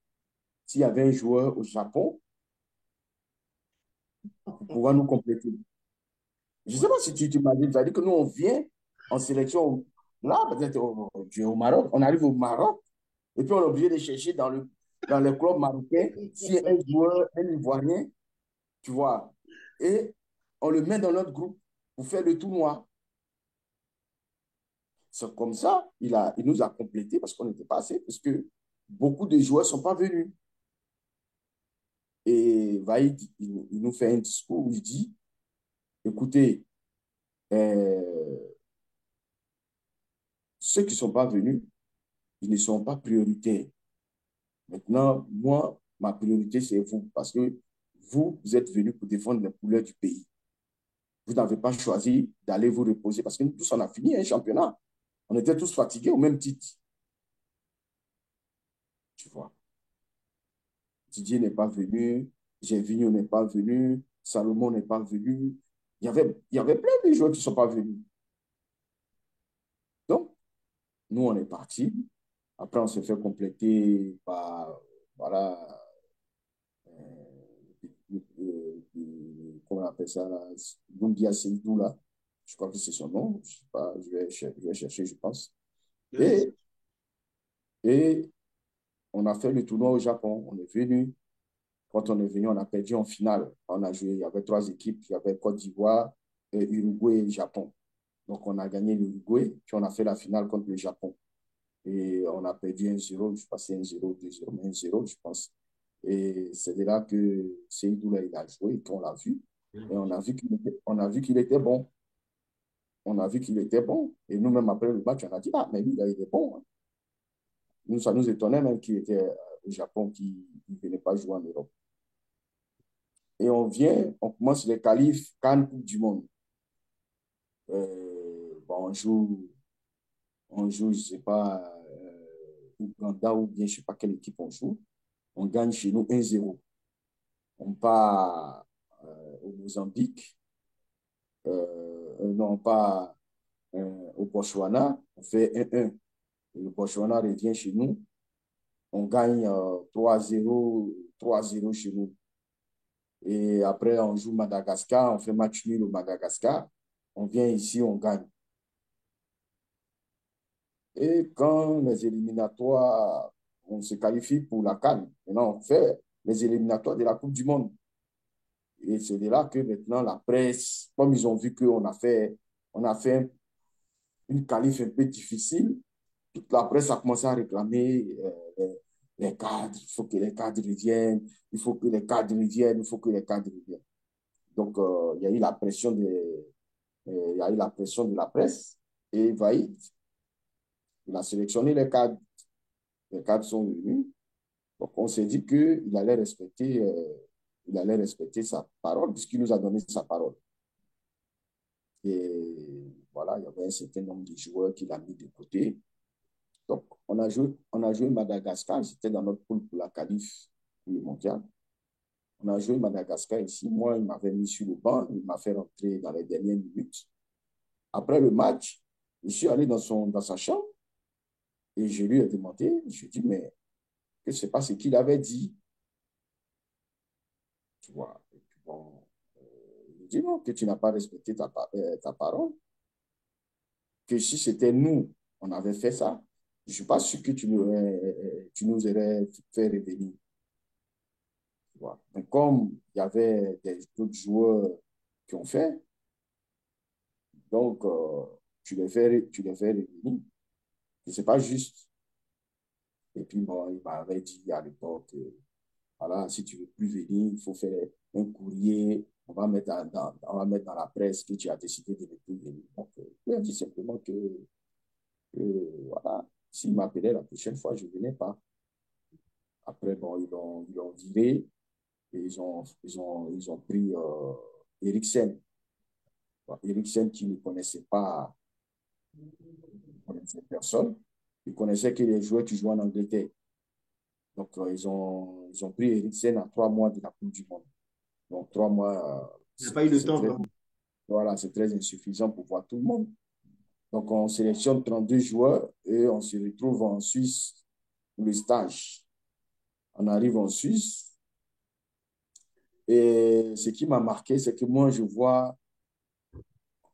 s'il y avait un joueur au Japon pour pouvoir nous compléter. Je ne sais pas si tu t'imagines, ça veut dire que nous, on vient en sélection, là, peut-être au Maroc, on arrive au Maroc, et puis on est obligé de chercher dans le club marocain si un joueur, un Ivoirien, tu vois, et on le met dans notre groupe pour faire le tournoi. C'est comme ça, il nous a complété parce qu'on n'était pas assez, parce que beaucoup de joueurs ne sont pas venus. Et Vaïd, il nous fait un discours où il dit, écoutez, euh, ceux qui ne sont pas venus, ils ne sont pas prioritaires. Maintenant, moi, ma priorité, c'est vous, parce que vous êtes venus pour défendre les couleurs du pays. Vous n'avez pas choisi d'aller vous reposer, parce que nous tous, on a fini un championnat. On était tous fatigués au même titre, tu vois. Didier n'est pas venu, Gervinho n'est pas venu, Salomon n'est pas venu. Il y avait plein de joueurs qui ne sont pas venus. Donc, nous, on est partis. Après, on s'est fait compléter par, voilà, comment on appelle ça, là, Doumbia Seydou, là. Je crois que c'est son nom. Je sais pas, je vais chercher, je pense. Et, et on a fait le tournoi au Japon. On est venu. Quand on est venu, on a perdu en finale. On a joué, il y avait 3 équipes. Il y avait Côte d'Ivoire, Uruguay et Japon. Donc, on a gagné l'Uruguay, puis on a fait la finale contre le Japon. Et on a perdu 1-0, je passais 1-0, 2-0, 1-0, je pense. Et c'est de là que Seydou, là, il a joué et qu'on l'a vu. Et on a vu qu'il était bon. On a vu qu'il était bon. Et nous-mêmes, après le match, on a dit, ah, mais lui, là, il est bon, hein. Nous, ça nous étonnait même qu'il était au Japon, qu'il ne venait pas jouer en Europe. Et on commence les qualifs Cannes Coupe du Monde. Bon, je ne sais pas, Ouganda ou bien je ne sais pas quelle équipe on joue. On gagne chez nous 1-0. On part au Mozambique, non, pas au Botswana, on fait 1-1. Le Botswana revient chez nous, on gagne 3-0, 3-0 chez nous. Et après, on joue Madagascar, on fait match nul au Madagascar, on vient ici, on gagne. Et quand les éliminatoires, on se qualifie pour la CAN, maintenant on fait les éliminatoires de la Coupe du Monde. Et c'est de là que maintenant la presse, comme ils ont vu on a fait une qualif un peu difficile, toute la presse a commencé à réclamer les cadres. Il faut que les cadres reviennent, il faut que les cadres reviennent, il faut que les cadres reviennent. Donc, il y a eu la pression il y a eu la pression de la presse et Vaïd, il a sélectionné les cadres. Les cadres sont venus. Donc, on s'est dit il allait respecter sa parole puisqu'il nous a donné sa parole. Et voilà, il y avait un certain nombre de joueurs qu'il a mis de côté. Donc, on a joué Madagascar. C'était dans notre poule pour la qualif pour le mondial. On a joué Madagascar ici. Moi, il m'avait mis sur le banc. Il m'a fait rentrer dans les dernières minutes. Après le match, je suis allé dans sa chambre et je lui ai demandé, je lui ai dit, mais je ne sais pas ce qu'il avait dit. Tu vois. Et puis bon, il dit non, que tu n'as pas respecté ta parole. Que si c'était nous, on avait fait ça, je ne suis pas sûr que tu nous aurais fait revenir. Tu vois. Mais comme il y avait d'autres joueurs qui ont fait, donc tu les fais revenir. Ce n'est pas juste. Et puis bon, il m'avait dit à l'époque, voilà, si tu ne veux plus venir, il faut faire un courrier, on va mettre dans la presse que tu as décidé de ne plus venir. Donc, il a dit simplement voilà, s'il m'appelait la prochaine fois, je ne venais pas. Après, bon, ils l'ont viré et ils ont pris Eriksen. Bon, Eriksen qui ne connaissait personne. Il connaissait que les joueurs qui jouent en Angleterre. Donc, ils ont pris Eriksen à 3 mois de la Coupe du Monde. Donc, 3 mois, Il n'a pas eu le temps, très, quoi. voilà, c'est très insuffisant pour voir tout le monde. Donc, on sélectionne 32 joueurs et on se retrouve en Suisse pour le stage. On arrive en Suisse et ce qui m'a marqué, c'est que moi, je vois,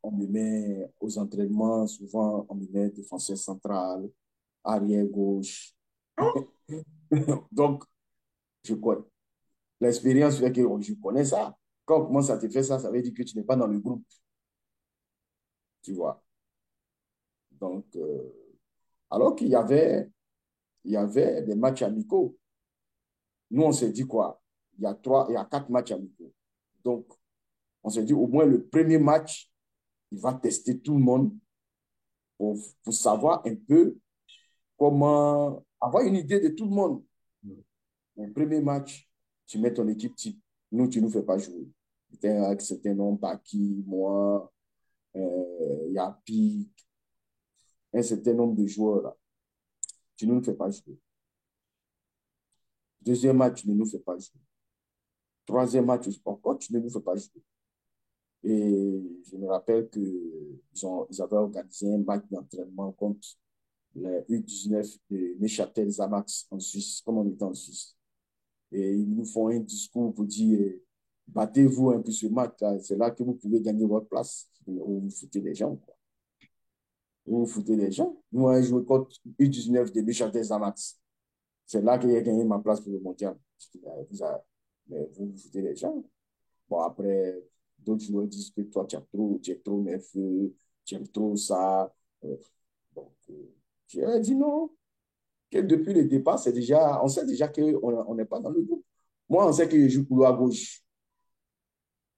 on me met aux entraînements, souvent, on me met défenseur central, arrière gauche. Donc, je connais. L'expérience fait que je connais ça. Quand on commence à te faire ça, ça veut dire que tu n'es pas dans le groupe, tu vois. Donc, alors il y avait des matchs amicaux. Nous, on s'est dit quoi? Il y a 4 matchs amicaux. Donc, on s'est dit au moins le premier match, il va tester tout le monde pour savoir un peu comment avoir une idée de tout le monde. Le premier match, tu mets ton équipe type. Nous, tu ne nous fais pas jouer. C'était un nom, Baki, moi, Yapi, un certain nombre de joueurs là. Tu ne nous fais pas jouer. Deuxième match, tu ne nous fais pas jouer. Troisième match, encore, tu ne nous fais pas jouer. Et je me rappelle qu'ils avaient organisé un match d'entraînement contre les U19 de Neuchâtel Xamax en Suisse, comme on était en Suisse. Et ils nous font un discours pour dire battez-vous un peu ce match-là, c'est là que vous pouvez gagner votre place. Vous vous foutez les gens, quoi. Vous vous foutez les gens. Nous, on a joué contre U19 de Neuchâtel Xamax. C'est là que j'ai gagné ma place pour le mondial. Mais vous vous foutez les gens. Bon, après, d'autres joueurs disent que toi, tu es trop nerveux, tu aimes trop ça. Donc, j'ai dit non, que depuis le départ, on sait déjà qu'on n'est pas dans le groupe. Moi, on sait que je joue couloir gauche.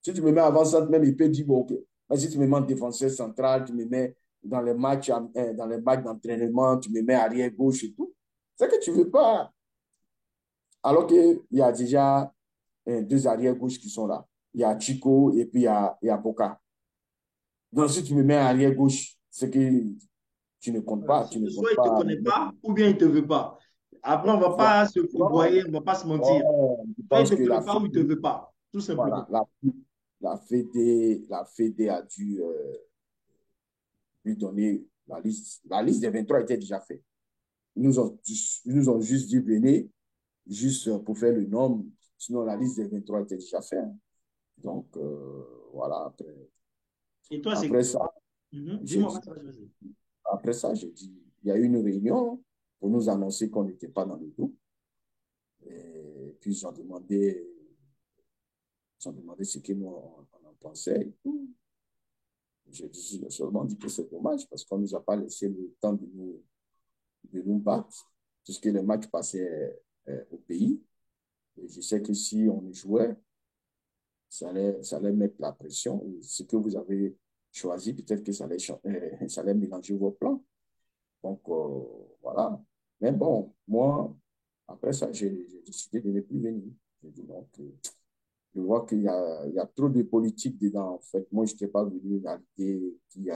Si tu me mets avant-centre, même il peut dire, bon, ok. Mais si tu me mets en défenseur central, tu me mets dans les matchs d'entraînement, tu me mets arrière gauche et tout. C'est que tu ne veux pas. Alors qu'il y a déjà 2 arrières gauche qui sont là. Il y a Chico et puis il y a Boca. Donc, si tu me mets arrière gauche, c'est que tu ne comptes Voilà. pas. Tu ne Soit comptes il ne te pas. connaît pas, ou bien il ne te veut pas. Après, on ne va Voilà. pas se fourvoyer, on ne va pas se mentir. Je Soit il ne pense te que connaît pas ou il ne te veut pas. Tout voilà, simplement. la Fédé a dû lui donner la liste. La liste des 23 était déjà faite. Ils nous ont juste dit venez, juste pour faire le nombre. Sinon, la liste des 23 était déjà faite. Donc, voilà, Et toi, c'est. après ça, Mhm. j'ai Dis-moi, dit, vas-y. après ça, j'ai dit, il y a eu une réunion pour nous annoncer qu'on n'était pas dans le groupe. Et puis, ils ont demandé Ils ont demandé ce que nous, on en pensait et tout. J'ai seulement dit que c'est dommage parce qu'on ne nous a pas laissé le temps de nous battre, puisque les matchs passaient au pays. Et je sais que si on jouait, ça allait mettre la pression. Et ce que vous avez choisi, peut-être que ça allait mélanger vos plans. Donc, voilà. Mais bon, moi, après ça, j'ai décidé de ne plus venir. J'ai dit non, je vois il y a trop de politique dedans. En fait, moi, je n'étais pas venu à l'idée qui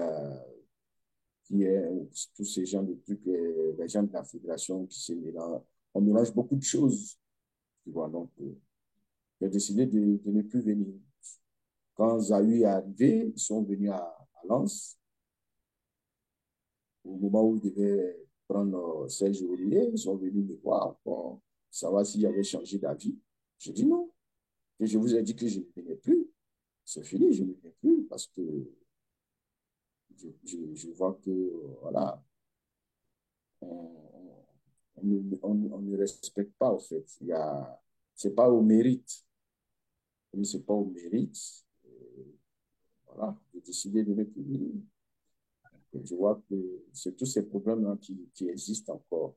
est tous ces gens de trucs, les gens de la fédération qui se mélangent. On mélange beaucoup de choses. Tu vois, donc, j'ai décidé de ne plus venir. Quand Zahou est arrivé, ils sont venus à Lens. Au moment où ils devaient prendre Serge Aurier, ils sont venus me voir pour savoir s'il avait changé d'avis. J'ai dit non. Et je vous ai dit que je ne venais plus. C'est fini, je ne venais plus parce que je vois que, voilà, on, on ne respecte pas, en fait. C'est pas au mérite. Comme c'est pas au mérite, voilà, j'ai décidé de ne plus venir. Et je vois que c'est tous ces problèmes-là qui existent encore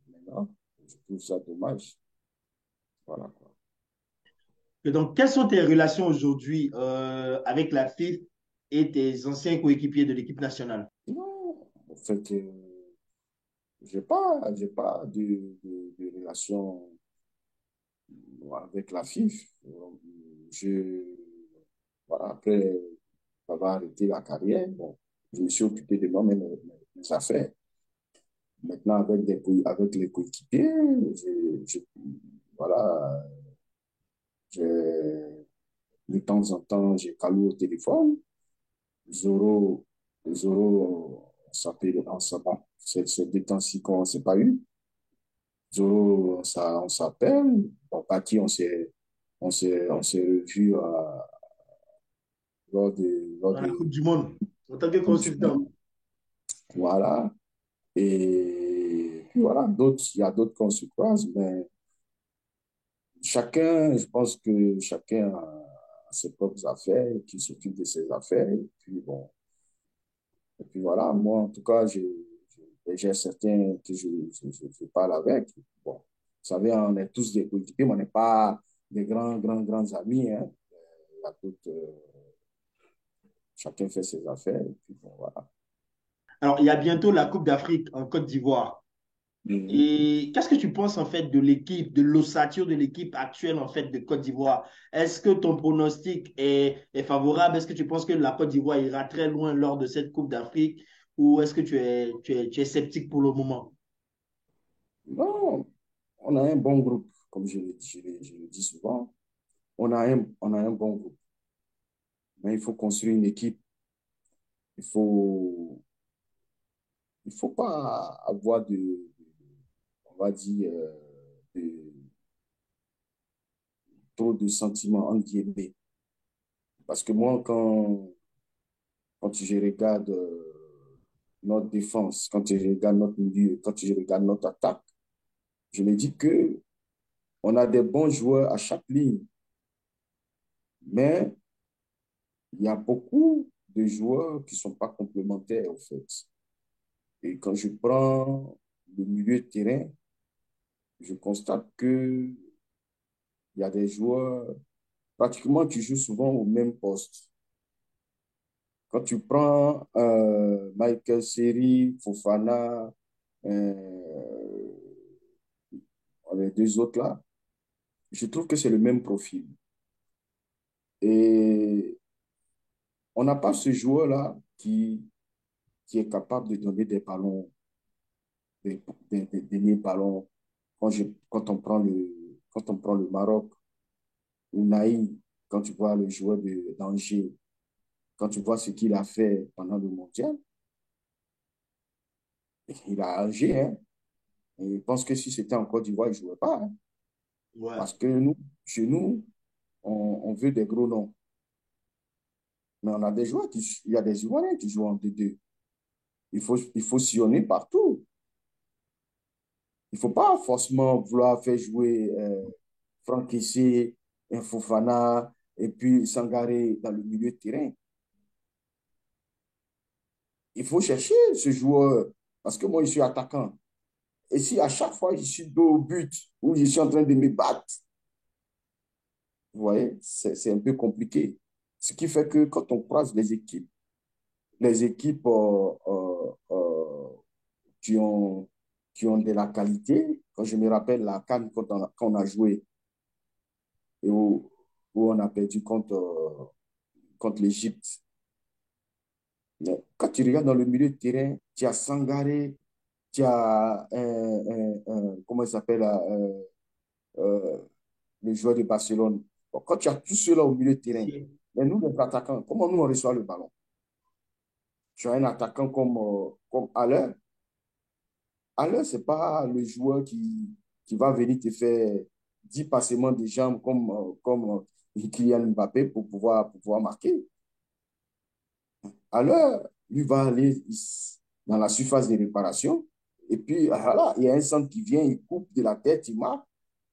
maintenant. Je trouve ça dommage. Voilà, quoi. Et donc, quelles sont tes relations aujourd'hui avec la FIFA et tes anciens coéquipiers de l'équipe nationale? Non, en fait, j'ai pas de relation avec la FIFA. Je, voilà, après avoir arrêté la carrière, bon, je me suis occupé de moi-même, mes affaires. Maintenant, avec les coéquipiers, voilà, je, de temps en temps, j'ai Kalou au téléphone. Zoro, Zoro, on s'appelle, on s'appelle, c'est des temps-ci qu'on ne s'est pas eu. Zoro, on s'appelle. Bon, Baki, on s'est revu lors Dans la Coupe de du Monde, en tant que Coupe du consultant. Monde. Voilà. Et puis voilà, il y a d'autres qu'on se croise, mais chacun, je pense que chacun a ses propres affaires, qui s'occupe de ses affaires. Et puis bon, et puis voilà, moi en tout cas, j'ai certains que je parle avec. Bon, vous savez, on est tous des coéquipiers, mais on n'est pas des grands amis. Hein. Il y a chacun fait ses affaires. Et puis bon, voilà. Alors, il y a bientôt la Coupe d'Afrique en Côte d'Ivoire. Mhm. Et qu'est-ce que tu penses en fait de l'équipe, de l'ossature de l'équipe actuelle en fait de Côte d'Ivoire? Est-ce que ton pronostic est favorable? Est-ce que tu penses que la Côte d'Ivoire ira très loin lors de cette Coupe d'Afrique? Ou est-ce que tu es sceptique pour le moment? Non, on a un bon groupe, comme je le dis souvent. On a un bon groupe. Mais il faut construire une équipe. Il faut, il faut pas avoir on va dire, de, trop de sentiments, entre guillemets. Parce que moi, quand je regarde notre défense, quand je regarde notre milieu, quand je regarde notre attaque, je me dis que on a des bons joueurs à chaque ligne, mais il y a beaucoup de joueurs qui ne sont pas complémentaires, en fait. Et quand je prends le milieu de terrain, je constate que il y a des joueurs, pratiquement, qui jouent souvent au même poste. Quand tu prends Michael Seri, Fofana, euh, les deux autres là, je trouve que c'est le même profil. Et on n'a pas ce joueur-là qui est capable de donner des ballons, des ballons. Quand on prend le Maroc, ou Naïm, quand tu vois le joueur d'Angers, quand tu vois ce qu'il a fait pendant le mondial, il a Angers, hein. Et je pense que si c'était en Côte d'Ivoire, il ne jouerait pas. Hein. Ouais. Parce que nous, chez nous, on veut des gros noms. Mais on a des joueurs il y a des Ivoiriens qui jouent en D2. Il faut sillonner partout. Il ne faut pas forcément vouloir faire jouer Franck Kessé un Fofana, et puis Sangaré dans le milieu de terrain. Il faut chercher ce joueur, parce que moi, je suis attaquant. Et si à chaque fois, je suis dos au but, ou je suis en train de me battre, vous voyez, c'est un peu compliqué. Ce qui fait que quand on croise les équipes qui ont, qui ont de la qualité, quand je me rappelle la CAN quand on a joué et où on a perdu contre l'Égypte. Quand tu regardes dans le milieu de terrain, tu as Sangaré, tu as, comment il s'appelle, euh, le joueur de Barcelone. Bon, quand tu as tout cela au milieu de terrain, mais nous, les attaquants, comment nous on reçoit le ballon? Tu as un attaquant comme Haller. Haller, ce n'est pas le joueur qui va venir te faire 10 passements de jambes comme Kylian Mbappé pour pouvoir marquer. Alors, lui va aller dans la surface de réparation. Et puis, voilà, il y a un centre qui vient, il coupe de la tête, il marque.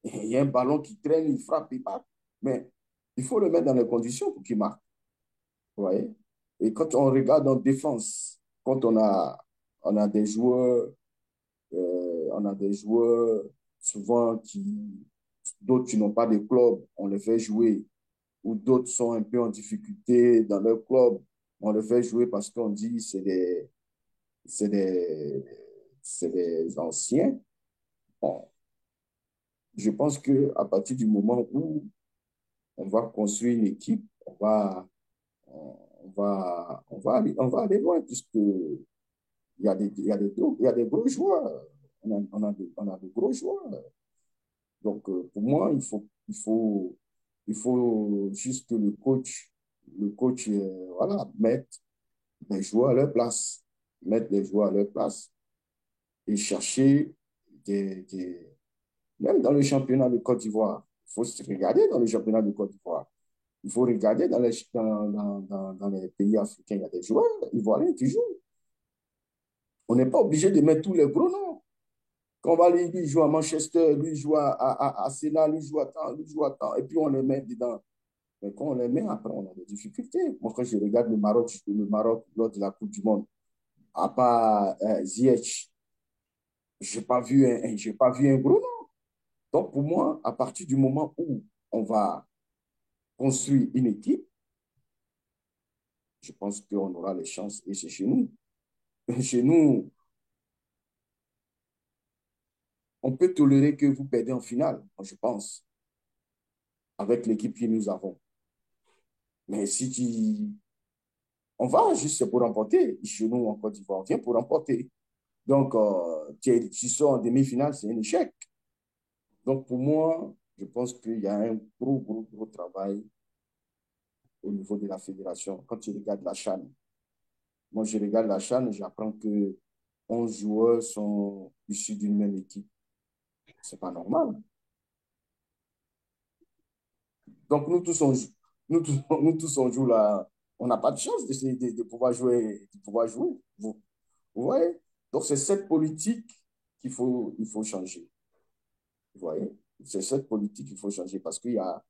Et il y a un ballon qui traîne, il frappe, il marque. Mais il faut le mettre dans les conditions pour qu'il marque. Vous voyez? Et quand on regarde en défense, quand on a des joueurs, on a des joueurs souvent d'autres qui n'ont pas de club, on les fait jouer, ou d'autres sont un peu en difficulté dans leur club, on les fait jouer parce qu'on dit c'est des, c'est des anciens. Bon, je pense qu'à partir du moment où on va construire une équipe, on va aller loin, puisque il y a des gros joueurs. On a de gros joueurs. Donc, pour moi, il faut juste que le coach voilà, mette des joueurs à leur place, mettre des joueurs à leur place et chercher des, même dans le championnat de Côte d'Ivoire. Il faut se regarder dans le championnat de Côte d'Ivoire. Il faut regarder dans les pays africains. Il y a des joueurs ivoiriens qui jouent. On n'est pas obligé de mettre tous les gros noms. Quand on va lui joue à Manchester, lui joue à Arsenal, lui joue à temps, lui joue à temps, et puis on les met dedans. Mais quand on les met, après, on a des difficultés. Moi, quand je regarde le Maroc lors de la Coupe du Monde, à part Ziyech, j'ai pas vu un gros nom. Donc, pour moi, à partir du moment où on va construire une équipe, je pense qu'on aura les chances. Et c'est chez nous. Chez nous, on peut tolérer que vous perdez en finale, je pense, avec l'équipe que nous avons. Mais si tu... On va juste pour remporter. Chez nous, en Côte d'Ivoire, on vient pour remporter. Donc, tu sors en demi-finale, c'est un échec. Donc, pour moi, je pense qu'il y a un gros travail au niveau de la fédération. Quand tu regardes la CHAN, moi, je regarde la CHAN et j'apprends que 11 joueurs sont issus d'une même équipe. C'est pas normal. Donc, nous tous, on joue là. On n'a pas de chance de pouvoir jouer, de pouvoir jouer. Vous voyez? Donc, c'est cette politique il faut changer. Vous voyez? C'est cette politique qu'il faut changer parce il y a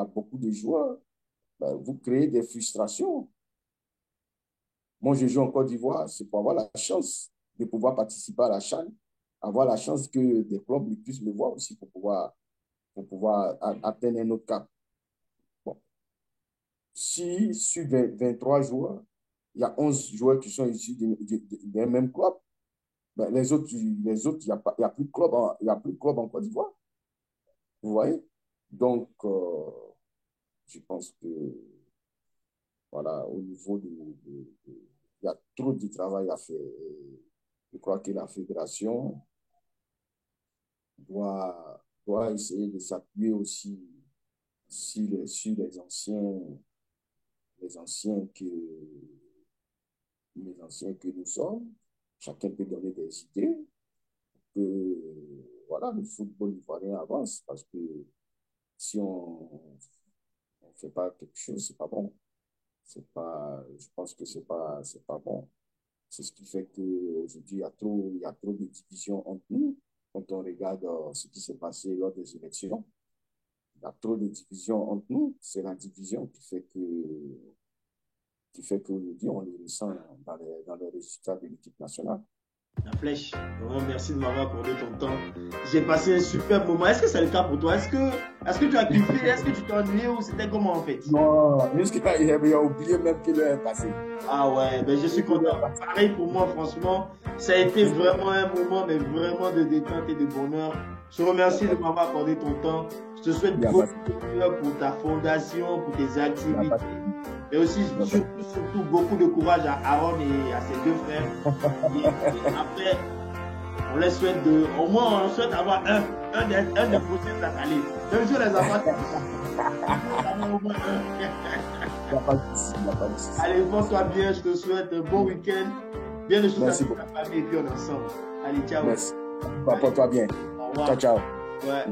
beaucoup de joueurs. Ben, vous créez des frustrations. Moi, je joue en Côte d'Ivoire, c'est pour avoir la chance de pouvoir participer à la CHAN, avoir la chance que des clubs puissent me voir aussi pour pouvoir atteindre un autre cap. Bon. Si sur 23 joueurs, il y a 11 joueurs qui sont issus d'un même club, ben il n'y a plus de club il y a plus de club en Côte d'Ivoire. Vous voyez? Donc, je pense que, voilà, au niveau il y a trop de travail à faire. Je crois que la fédération doit essayer de s'appuyer aussi sur les anciens que, les anciens que nous sommes. Chacun peut donner des idées que, voilà, le football ivoirien avance parce que si on ne fait pas quelque chose, c'est pas bon. Je pense que c'est pas bon. C'est ce qui fait qu'aujourd'hui, il y a trop de divisions entre nous quand on regarde ce qui s'est passé lors des élections. y a trop de division entre nous. C'est la division qui fait qu'aujourd'hui, on le ressent dans les résultats de l'équipe nationale. La flèche. Vraiment, merci de m'avoir accordé ton temps. J'ai passé un super moment. Est-ce que c'est le cas pour toi? Est-ce que tu as kiffé? Est-ce que tu t'es ennuyé ou c'était comment en fait? Non, jusqu'à il a oublié même que l'heure est passée. Ah ouais, ben je suis content. Pareil pour moi, franchement. Ça a été vraiment un moment, mais vraiment de détente et de bonheur. Je te remercie de m'avoir accordé ton temps. Je te souhaite beaucoup de bonheur pour ta fondation, pour tes activités. Et aussi, surtout, beaucoup de courage à Aaron et à ses deux frères. Et après, on les souhaite au moins, on souhaite avoir un des possibles à aller. Même si on les a pas au moins un. Il n'y a pas de souci, il n'y a pas de souci. Allez, porte-toi bien, je te souhaite un bon week-end. Bien de choses Merci avec ta famille et puis on est ensemble. Allez, ciao. Merci. Porte-toi bien. Au revoir. Ciao, ciao. Ouais.